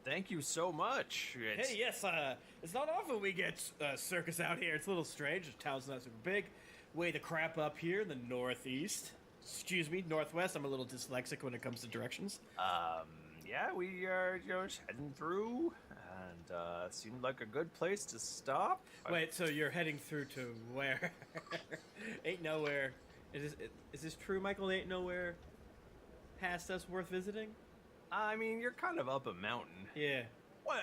thank you so much. Hey, yes, it's not often we get circus out here. It's a little strange. The town's not super big. Way the crap up here in the northeast. Excuse me, northwest. I'm a little dyslexic when it comes to directions. Yeah, we are just heading through, and seemed like a good place to stop. Wait, so you're heading through to where? Ain't nowhere. Is this true, Michael? Ain't nowhere. past us worth visiting? I mean, you're kind of up a mountain. Yeah. Well,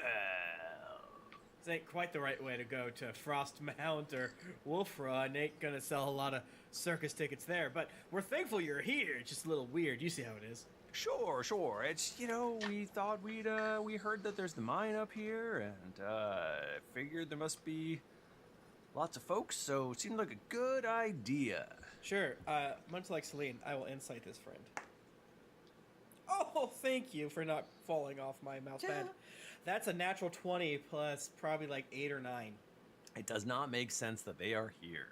This ain't quite the right way to go to Frostmount or Wolf Run. Ain't gonna sell a lot of circus tickets there, but we're thankful you're here. It's just a little weird. You see how it is. sure. It's, we thought we heard that there's the mine up here, and figured there must be lots of folks, so it seemed like a good idea. Sure. Much like Celine, I will insight this friend. Oh, thank you for not falling off my mouse pad. That's a natural 20 plus probably like 8 or 9. It does not make sense that they are here.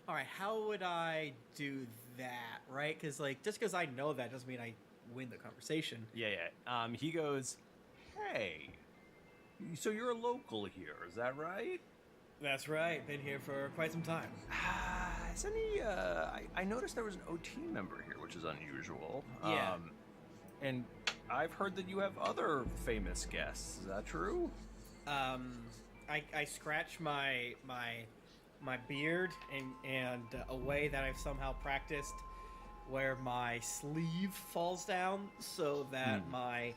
All right, how would I do that, right? Because, just because I know that doesn't mean I win the conversation. Yeah. He goes, hey, so you're a local here, is that right? That's right. Been here for quite some time. Is any, I noticed there was an OT member here, which is unusual. Yeah. And I've heard that you have other famous guests. Is that true? I scratch my beard and a way that I've somehow practiced where my sleeve falls down so that I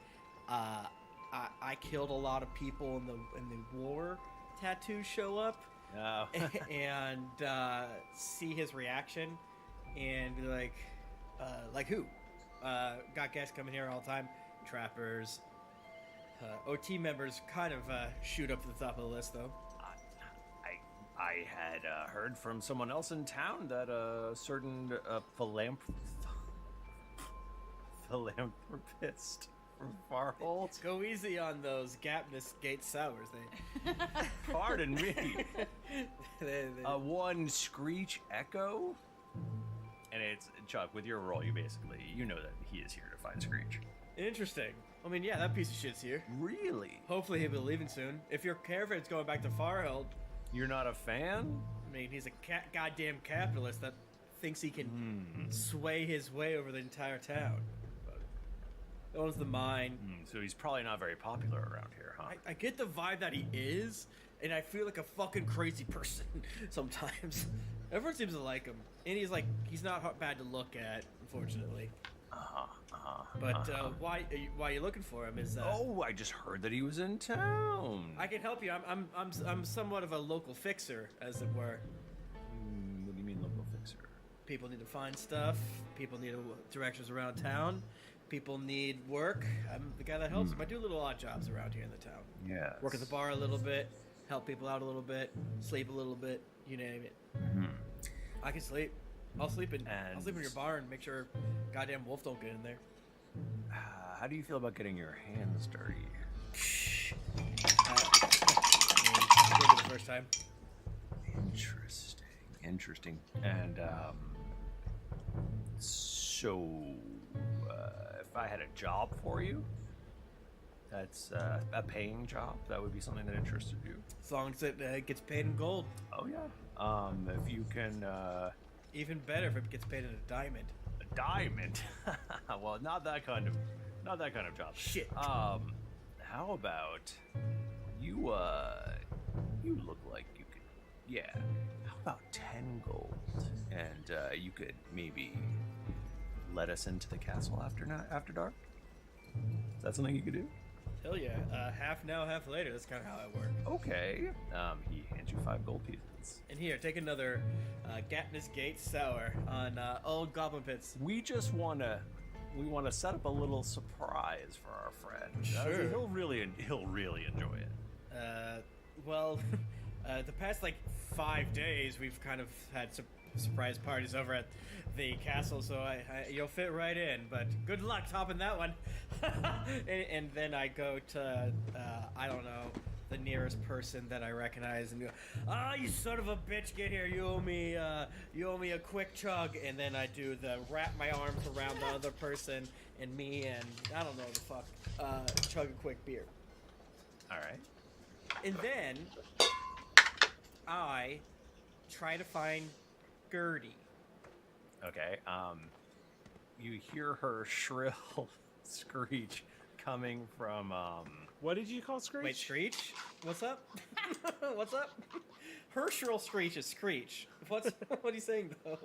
killed a lot of people in the war tattoos show up. Oh. And see his reaction and be like who? Got guests coming here all the time. Trappers. OT members kind of shoot up to the top of the list, though. I had heard from someone else in town that a certain philanthropist from Farholt. Go easy on those Gapness Gate sours. Pardon me. One Screech Echo. And it's, Chuck, with your role, you know that he is here to find Screech. Interesting. I mean, yeah, that piece of shit's here. Really? Hopefully he'll be leaving soon. If your caravan's going back to Farhill... You're not a fan? I mean, he's a goddamn capitalist that thinks he can sway his way over the entire town. But owns the mine. So he's probably not very popular around here, huh? I get the vibe that he is, and I feel like a fucking crazy person sometimes. Everyone seems to like him. And he's not bad to look at, unfortunately. But why are you looking for him? I just heard that he was in town. I can help you. I'm somewhat of a local fixer, as it were. What do you mean local fixer? People need to find stuff. People need directions around town. People need work. I'm the guy that helps them. I do little odd jobs around here in the town. Yeah. Work at the bar a little bit. Help people out a little bit. Sleep a little bit. You name it. I can sleep. I'll sleep in your bar and make sure goddamn wolf don't get in there. How do you feel about getting your hands dirty? The first time. Interesting. And so if I had a job for you, that's a paying job, that would be something that interested you. As long as it gets paid in gold. Oh yeah. If you can. Even better if it gets paid in a diamond. A diamond? Well, not that kind of job. Shit. How about you? You look like you could. Yeah. How about 10 gold? And you could maybe let us into the castle after dark. Is that something you could do? Hell yeah. Half now, half later. That's kind of how I work. Okay. He hands you 5 gold pieces. And here, take another Gatness Gate sour on Old Goblin Pits. We just want to set up a little surprise for our friend. Sure. He'll really enjoy it. The past 5 days we've kind of had surprise parties over at the castle, so you'll fit right in. But good luck topping that one. and then I go to I don't know, the nearest person that I recognize and go, you son of a bitch, get here, you owe me a quick chug. And then I do the wrap my arms around the other person and me, and I don't know the fuck, chug a quick beer. All right. And then I try to find Gertie. Okay. You hear her shrill screech coming from What did you call Screech? Wait, Screech? What's up? What's up? Her shrill screech is Screech. What are you saying though?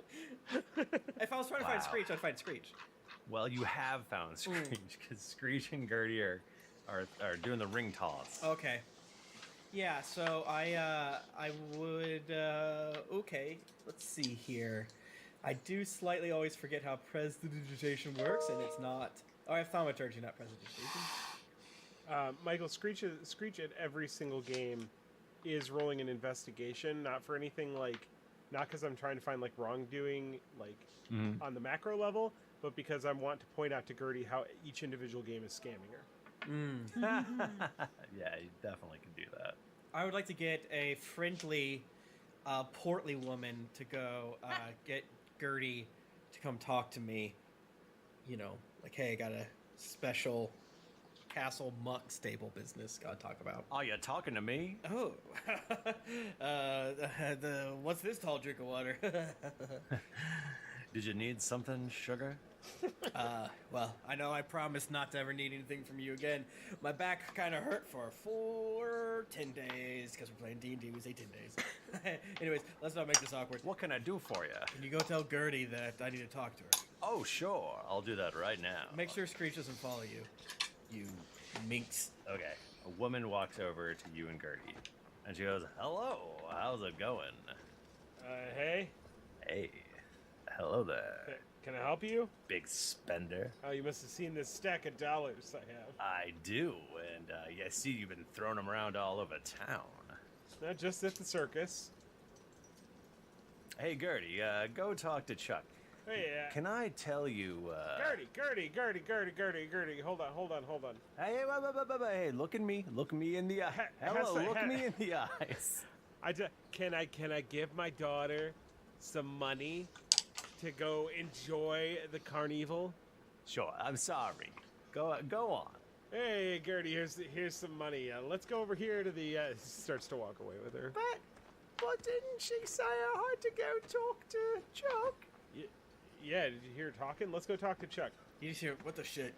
If I was trying to find Screech, I'd find Screech. Well, you have found Screech because Screech and Gertie are doing the ring toss. Okay. Yeah, so I would okay, let's see here. I do slightly always forget how prestidigitation works, and it's not. Oh, I have thaumaturgy, not prestidigitation. Michael, Screech at every single game is rolling an investigation, not for anything like, not because I'm trying to find like wrongdoing like on the macro level, but because I want to point out to Gertie how each individual game is scamming her. Yeah, you definitely can do that. I would like to get a friendly, portly woman to go get Gertie to come talk to me. You know, like, hey, I got a special castle muck stable business gotta talk about. Oh, you're talking to me? Oh, what's this tall drink of water? Did you need something, sugar? Well, I know I promised not to ever need anything from you again. My back kind of hurt for 10 days, because we're playing D&D, we say 10 days. Anyways, let's not make this awkward. What can I do for you? Can you go tell Gertie that I need to talk to her? Oh, sure. I'll do that right now. Make sure Screech doesn't follow you. You minx. Okay. A woman walks over to you and Gertie, and she goes, "Hello, how's it going?" Hey. Hey. Hello there. Can I help you? Big spender. Oh, you must have seen this stack of dollars I have. I do, and yeah, I see you've been throwing them around all over town. Not just at the circus. Hey, Gertie, go talk to Chuck. Hey, Can I tell you, Gertie, hold on. Hey, hey, look at me in the eye. Hello, look me in the eyes. Can I give my daughter some money to go enjoy the carnival? Sure, I'm sorry. Go on. Hey, Gertie, here's some money. Let's go over here to the. Starts to walk away with her. But didn't she say I had to go talk to Chuck? Yeah, did you hear her talking? Let's go talk to Chuck. You just hear, what the shit?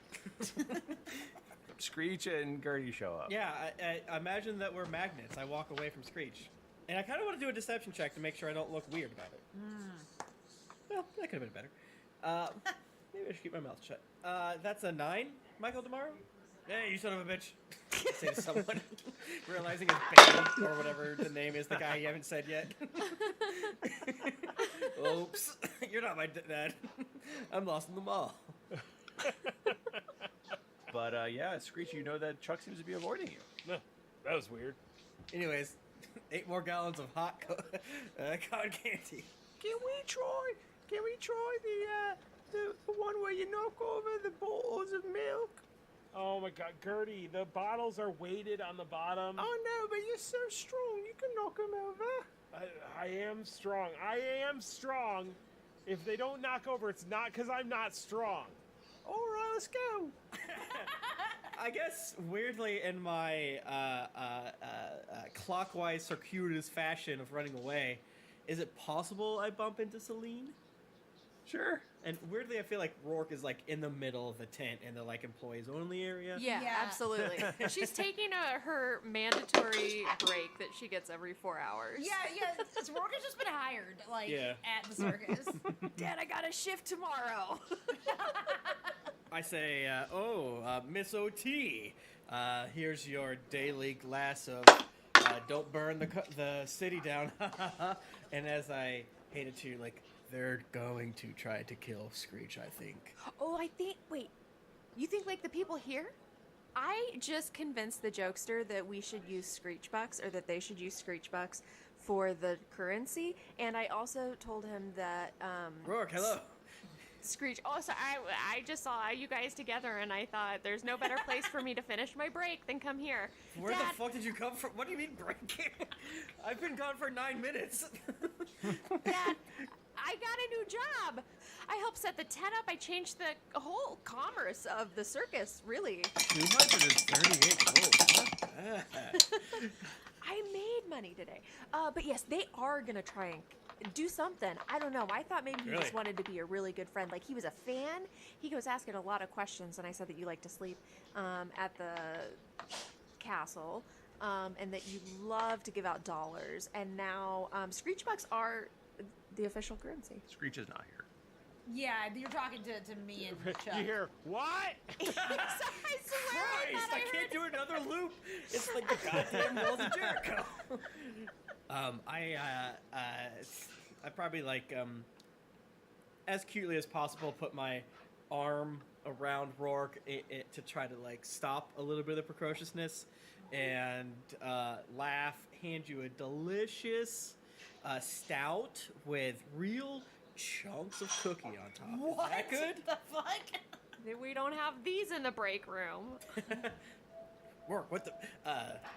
Screech and Gertie show up. Yeah, I imagine that we're magnets. I walk away from Screech. And I kind of want to do a deception check to make sure I don't look weird about it. Well, that could have been better. Maybe I should keep my mouth shut. That's a 9, Michael Demaro? Hey, you son of a bitch. Say to someone, realizing it's Bane, or whatever the name is, the guy you haven't said yet. Oops. You're not my dad. I'm lost in the mall. But, yeah, Screech, you know that Chuck seems to be avoiding you. No, that was weird. Anyways, 8 more gallons of hot cotton candy. Can we try the one where you knock over the bottles of milk? Oh my God, Gertie, the bottles are weighted on the bottom. Oh no, but you're so strong, you can knock them over. I am strong. If they don't knock over, it's not because I'm not strong. All right, let's go. I guess, weirdly, in my clockwise, circuitous fashion of running away, is it possible I bump into Celine? Sure. And weirdly, I feel like Rourke is like in the middle of the tent in the like employees only area. Yeah, Yeah. absolutely. She's taking her mandatory break that she gets every 4 hours. Yeah. Rourke has just been hired, like, Yeah. at the circus. Dad, I got a shift tomorrow. I say, Miss OT, here's your daily glass of don't burn the city down. And as I hated to, like, they're going to try to kill Screech, I think. Oh, wait, you think like the people here? I just convinced the jokester that we should use Screech Bucks, or that they should use Screech Bucks for the currency, and I also told him that, Rourke, hello. Screech. Oh, so I just saw you guys together, and I thought there's no better place for me to finish my break than come here. Where Dad, the fuck did you come from? What do you mean breaking? I've been gone for 9 minutes. Dad, I got a new job. I helped set the tent up. I changed the whole commerce of the circus, really. 238 gold. Not bad. I made money today. But yes, they are going to try and do something. I don't know. I thought maybe he Really? just wanted to be a really good friend. Like, he was a fan. He was asking a lot of questions, and I said that you like to sleep at the castle, and that you love to give out dollars. And now Screech Bucks are the official currency. Screech is not here. Yeah, you're talking to me and Chuck. You hear what? I swear Christ, I can't do another loop. It's like the goddamn walls of Jericho. I probably like as cutely as possible put my arm around Rourke to try to like stop a little bit of the precociousness, and laugh. Hand you a delicious stout with real chunks of cookie on top. What Is that good? the fuck? We don't have these in the break room. Rourke, what the?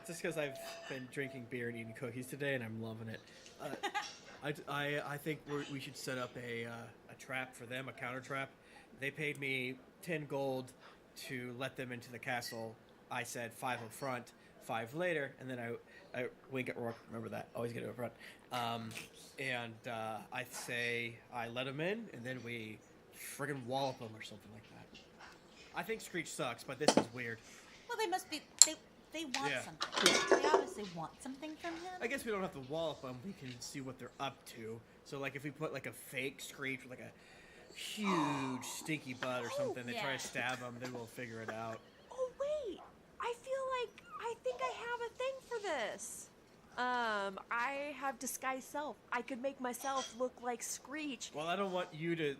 Just because I've been drinking beer and eating cookies today, and I'm loving it. I think we should set up a trap for them, a counter trap. They paid me 10 gold to let them into the castle. I said 5 up front, 5 later, and then I wink at Rourke. Remember that. Always get it up front. I say I let them in, and then we friggin' wallop them or something like that. I think Screech sucks, but this is weird. Well, they must be. They want Yeah. something. They obviously want something from him. I guess we don't have to wallop them. We can see what they're up to. So, like, if we put like a fake Screech with like a huge stinky butt or something, they try yeah. to stab him, then we'll figure it out. Oh wait, I feel like I think I have a thing for this. I have disguise self. I could make myself look like Screech. Well, I don't want you to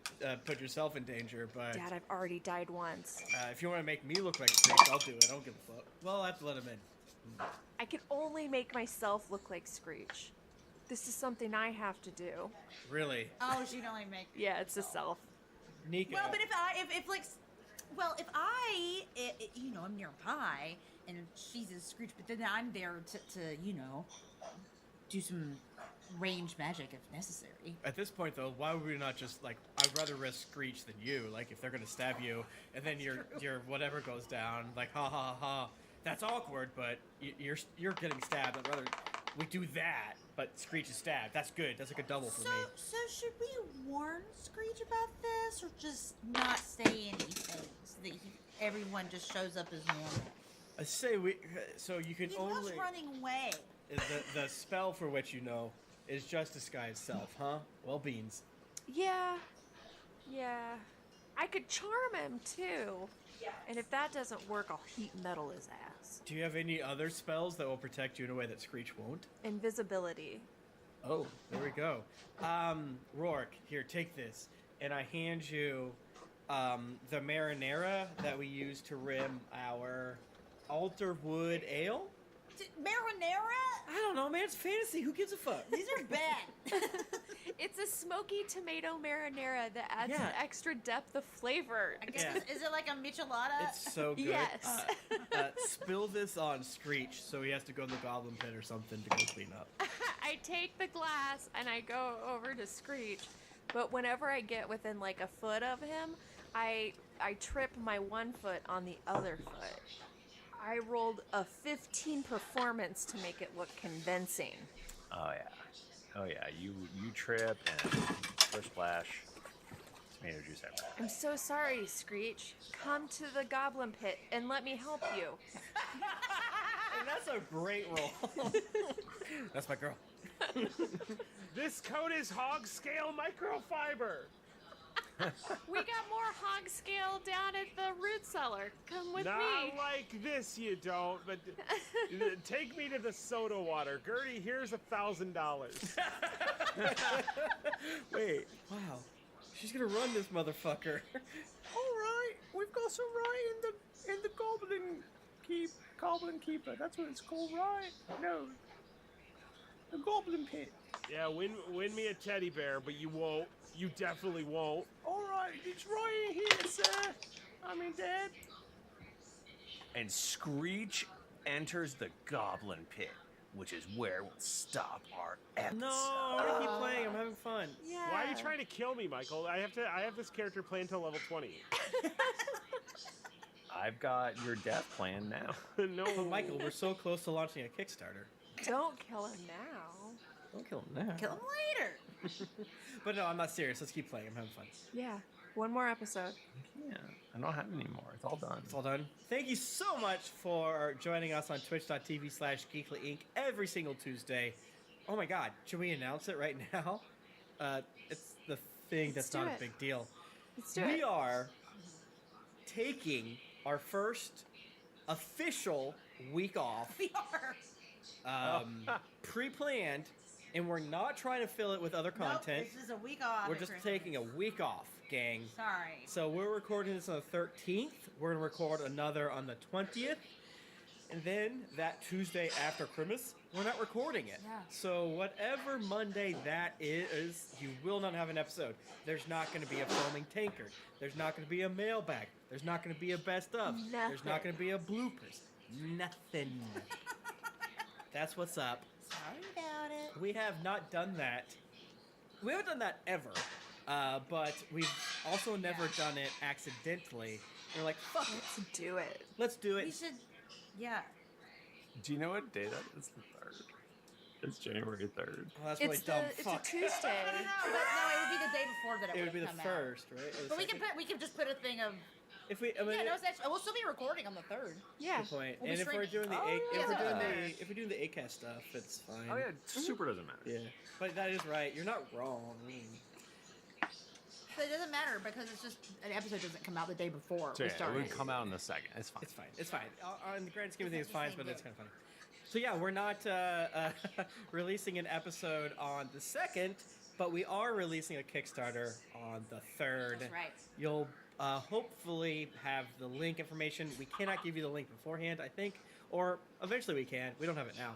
put yourself in danger, but Dad, I've already died once. if you want to make me look like Screech, I'll do it. I don't give a fuck. Well, I'll have to let him in. I can only make myself look like Screech. This is something I have to do. Really? Oh, she'd only make. Yeah, it's a self. Nika. Well, but if I, you know, I'm nearby and she's a Screech, but then I'm there to you know, do some ranged magic if necessary. At this point, though, why would we not just, like, I'd rather risk Screech than you. Like, if they're going to stab you, and then your whatever goes down, like, ha ha ha, that's awkward, but you're getting stabbed. I'd rather we do that, but Screech is stabbed. That's good. That's like a double for me. So should we warn Screech about this, or just not say anything so that everyone just shows up as normal? I say so you can He only... was running away. The spell for which you know is just disguise self, huh? Well, beans. Yeah. I could charm him too. And if that doesn't work, I'll heat metal his ass. Do you have any other spells that will protect you in a way that Screech won't? Invisibility. Oh, there we go. Rourke, here, take this. And I hand you the marinara that we use to rim our altar wood ale. Marinara? I don't know, man. It's fantasy. Who gives a fuck? These are bad. It's a smoky tomato marinara that adds Yeah. an extra depth of flavor. I guess Yeah. is it like a michelada? It's so good. Yes. Spill this on Screech so he has to go in the goblin pit or something to go clean up. I take the glass and I go over to Screech, but whenever I get within like a foot of him, I trip my one foot on the other foot. I rolled a 15 performance to make it look convincing. Oh yeah. You trip and first splash. Tomato juice everywhere. I'm so sorry, Screech. Come to the goblin pit and let me help you. And that's a great roll. That's my girl. This coat is hog scale microfiber. We got more hog scale down at the root cellar. Come with Not me. like this, you don't. But take me to the soda water, Gertie. Here's $1,000. Wait, wow. She's gonna run this motherfucker. All right, we've got some right in the goblin keeper. That's what it's called, right? No, the goblin pit. Yeah, win me a teddy bear, but you won't. You definitely won't. All right, it's right in here, sir. I mean, Dad. And Screech enters the goblin pit, which is where we'll stop our episode. No, I wanna keep playing. I'm having fun. Yeah. Why are you trying to kill me, Michael? I have this character planned until level 20. I've got your death plan now. No, Oh, Michael, we're so close to launching a Kickstarter. Don't kill him now. Don't kill him now. Kill him later. But no, I'm not serious. Let's keep playing. I'm having fun. Yeah. One more episode. Yeah, I don't have any more. It's all done. It's all done. Thank you so much for joining us on twitch.tv/geeklyinc every single Tuesday. Oh my god, should we announce it right now? It's the thing Let's that's do not it. a big deal. Let's do We it. are taking our first official week off, We are. pre-planned, and we're not trying to fill it with other content. Nope, this is a week off. We're at just Christmas. taking a week off, gang. Sorry. So we're recording this on the 13th. We're gonna record another on the 20th, and then that Tuesday after Christmas, we're not recording it. Yeah. So whatever Monday that is, you will not have an episode. There's not going to be a foaming tankard. There's not going to be a mailbag. There's not going to be a best of. There's not Nothing. going to be a bloopers. Nothing. That's what's up. Sorry about it. We have not done that. We haven't done that ever. But we've also never done it accidentally. We're like, fuck it. Let's do it. Let's do it. We should. Yeah. Do you know what day that is? The 3rd. It's January 3rd. Well, that's really It's dumb. it's a Fuck. Tuesday. No, but no, it would be the day before that It would be the come out. first, right? Or the But second? we could just put a thing of. If we, I mean, Yeah, no, it's actually, we'll still be recording on the 3rd. Yeah. good point. We'll be And if we're streaming. doing the Oh, if we're doing yeah. the if we're doing the ACAST stuff, it's fine. Oh yeah, super doesn't matter. Yeah, but that is right. You're not wrong. So it doesn't matter because it's just an episode doesn't come out the day before So we yeah, it start. would come out in the second. It's fine. It's fine. It's fine. On the grand scheme of things, it's fine, Same but day. it's kind of funny. So yeah, we're not releasing an episode on the 2nd, but we are releasing a Kickstarter on the 3rd. That's right. You'll hopefully have the link information. We cannot give you the link beforehand, I think, or eventually we can. We don't have it now.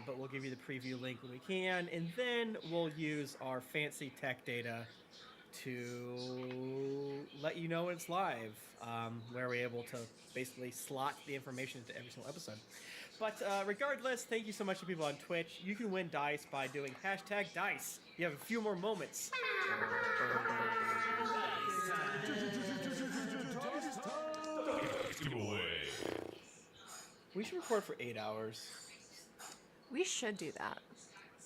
But we'll give you the preview link when we can, and then we'll use our fancy tech data to let you know when it's live, where we're able to basically slot the information into every single episode. But regardless, thank you so much to people on Twitch. You can win dice by doing #dice. You have a few more moments. We should record for 8 hours. We should do that.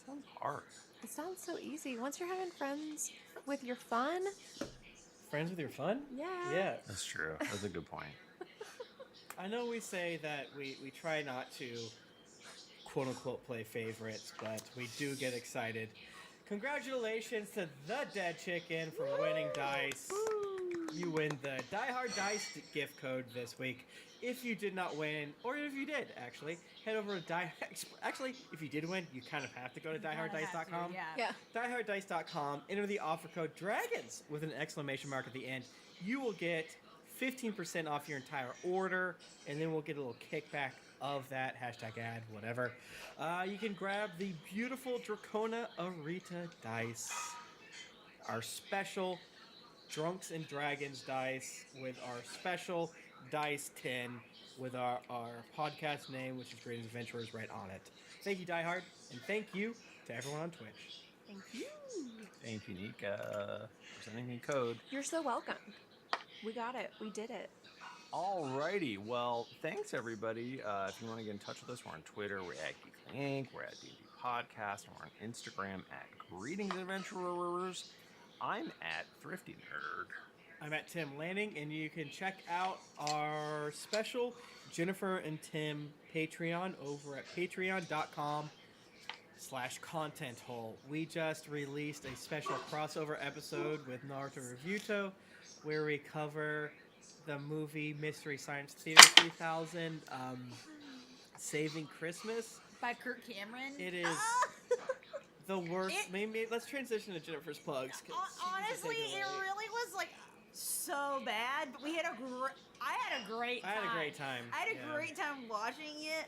Sounds hard. It sounds so easy. Once you're having friends with your fun, Friends with your fun? yeah. Yeah. That's true. That's a good point. I know we say that we try not to quote unquote play favorites, but we do get excited. Congratulations to the Dead Chicken for winning dice. You win the Die Hard Dice gift code this week. If you did not win, or if you did, actually, head over to Actually, if you did win, you kind of have to go to dieharddice.com. Yeah. Yeah. dieharddice.com, enter the offer code DRAGONS with an exclamation mark at the end. You will get 15% off your entire order, and then we'll get a little kickback of that #ad, whatever. You can grab the beautiful Dracona Arita dice, our special Drunks and Dragons dice with our special dice tin with our podcast name, which is Greetings Adventurers, right on it. Thank you, Die Hard, and thank you to everyone on Twitch. Thank you. Thank you, Nika, for sending me code. You're so welcome. We got it. We did it. Alrighty, well, thanks everybody. If you want to get in touch with us, we're on Twitter, we're at Geekly Inc., we're at D&D Podcast, and we're on Instagram at Greetings Adventurers. I'm at Thrifty Nerd. I'm at Tim Lanning, and you can check out our special Jennifer and Tim Patreon over at patreon.com/content hole. We just released a special crossover episode with Naruto Revuto, where we cover the movie Mystery Science Theater 3000, Saving Christmas. By Kirk Cameron. It is the worst. Maybe let's transition to Jennifer's plugs. 'Cause she needs to Honestly, take it away. really was like so bad, but we had a I had a great time. I had a great time. I had a yeah. great time watching it.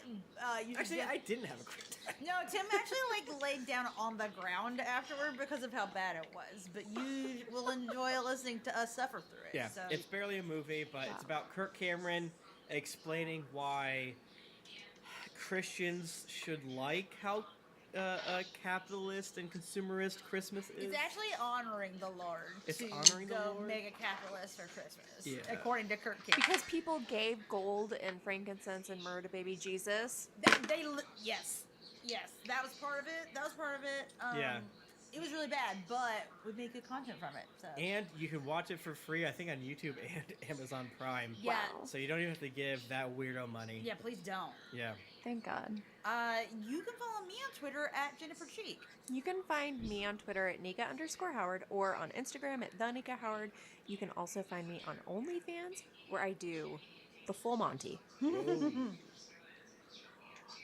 Actually, I didn't have a great time. No, Tim actually like laid down on the ground afterward because of how bad it was. But you will enjoy listening to us suffer through it. Yeah, so. it's barely a movie, but it's about Kirk Cameron explaining why Christians should like how a capitalist and consumerist Christmas is. It's actually honoring the Lord. It's to honoring the go Lord? mega capitalist for Christmas, Yeah. according to Kirk Cameron. Because people gave gold and frankincense and myrrh to baby Jesus. Yes, that was part of it. Yeah. It was really bad, but we made good content from it. So. And you can watch it for free, I think, on YouTube and Amazon Prime. Yeah. Wow. So you don't even have to give that weirdo money. Yeah, please don't. Yeah. Thank God. You can follow me on Twitter at Jennifer Cheek. You can find me on Twitter at Nika_Howard or on Instagram at the Nika Howard. You can also find me on OnlyFans where I do the full Monty.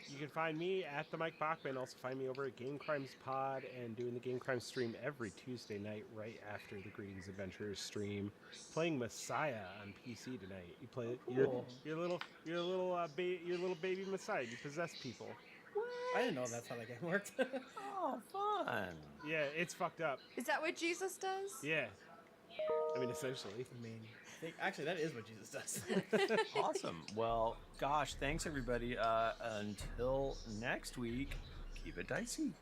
You can find me at the Mike Bachman. Also find me over at Game Crimes Pod and doing the Game Crimes stream every Tuesday night right after the Greetings Adventures stream. Playing Messiah on PC tonight. You play your little baby Messiah. You possess people. I didn't know that's how that game worked. Oh, fun. Yeah, it's fucked up. Is that what Jesus does? Yeah. I mean, essentially. I mean, actually, that is what Jesus does. Awesome. Well, gosh, thanks everybody. Until next week, keep it dicey.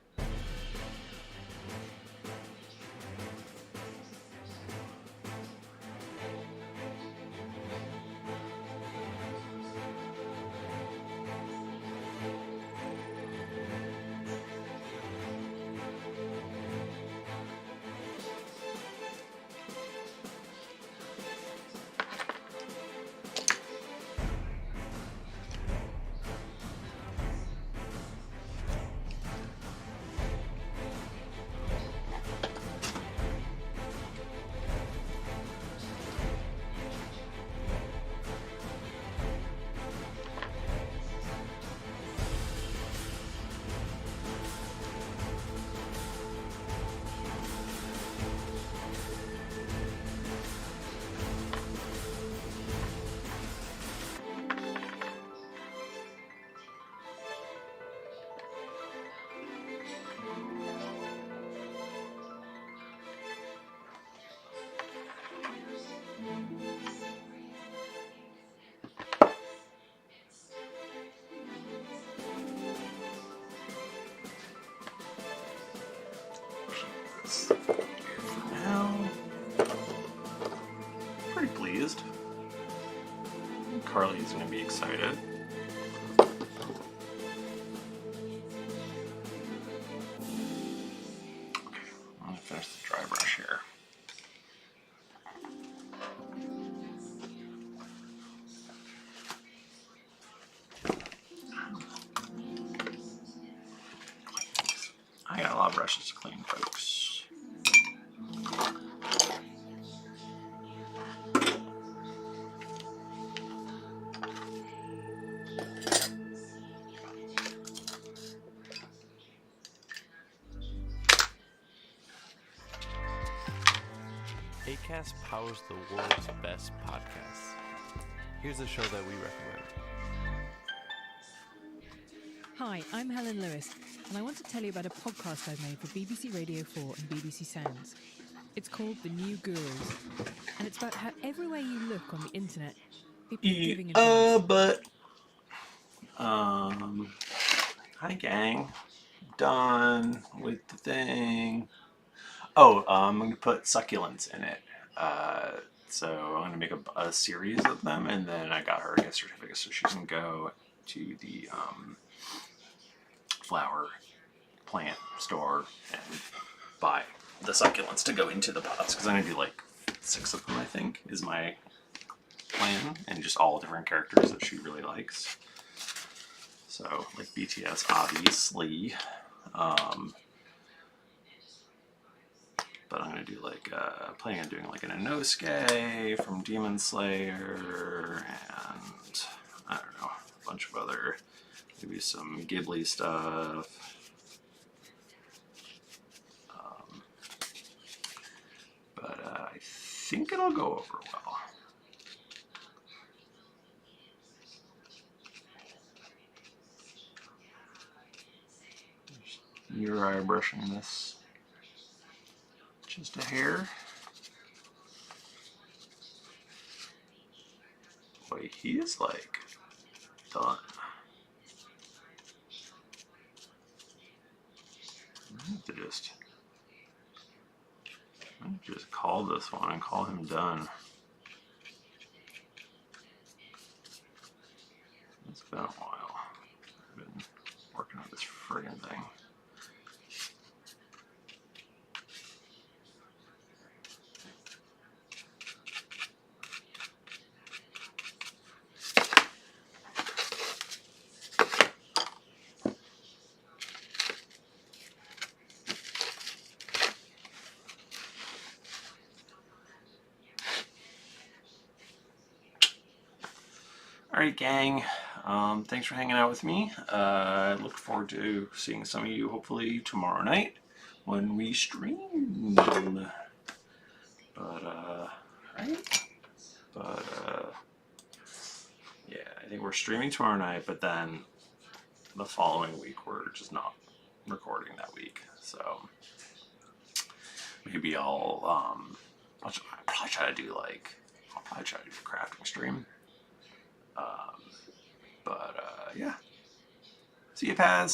Pretty pleased. Carly's gonna be excited. Okay, I'm gonna finish the dry brush here. I got a lot of brushes to clean, folks. Acast powers the world's best podcasts. Here's a show that we recommend. Hi, I'm Helen Lewis, and I want to tell you about a podcast I've made for BBC Radio 4 and BBC Sounds. It's called The New Gurus, and it's about how everywhere you look on the internet, people are giving advice. Hi gang. Done with the thing. Oh, I'm gonna put succulents in it. So I'm gonna make a series of them, and then I got her a gift certificate so she can go to the flower plant store and buy the succulents to go into the pots, because I'm gonna do like 6 of them, I think, is my plan, and just all different characters that she really likes. So like BTS, obviously, but I'm gonna do like planning on doing like an Inosuke from Demon Slayer, and I don't know, a bunch of other, maybe some Ghibli stuff. But I think it'll go over well. Your eye brushing this just a hair. Boy, he is like done. I have to just call this one and call him done. It's been a while. I've been working on this friggin' thing. All right, gang. Thanks for hanging out with me. I look forward to seeing some of you hopefully tomorrow night when we stream. Yeah, I think we're streaming tomorrow night, but then the following week we're just not recording that week. So maybe I'll probably try to do a crafting stream. Yeah. See you, Paz.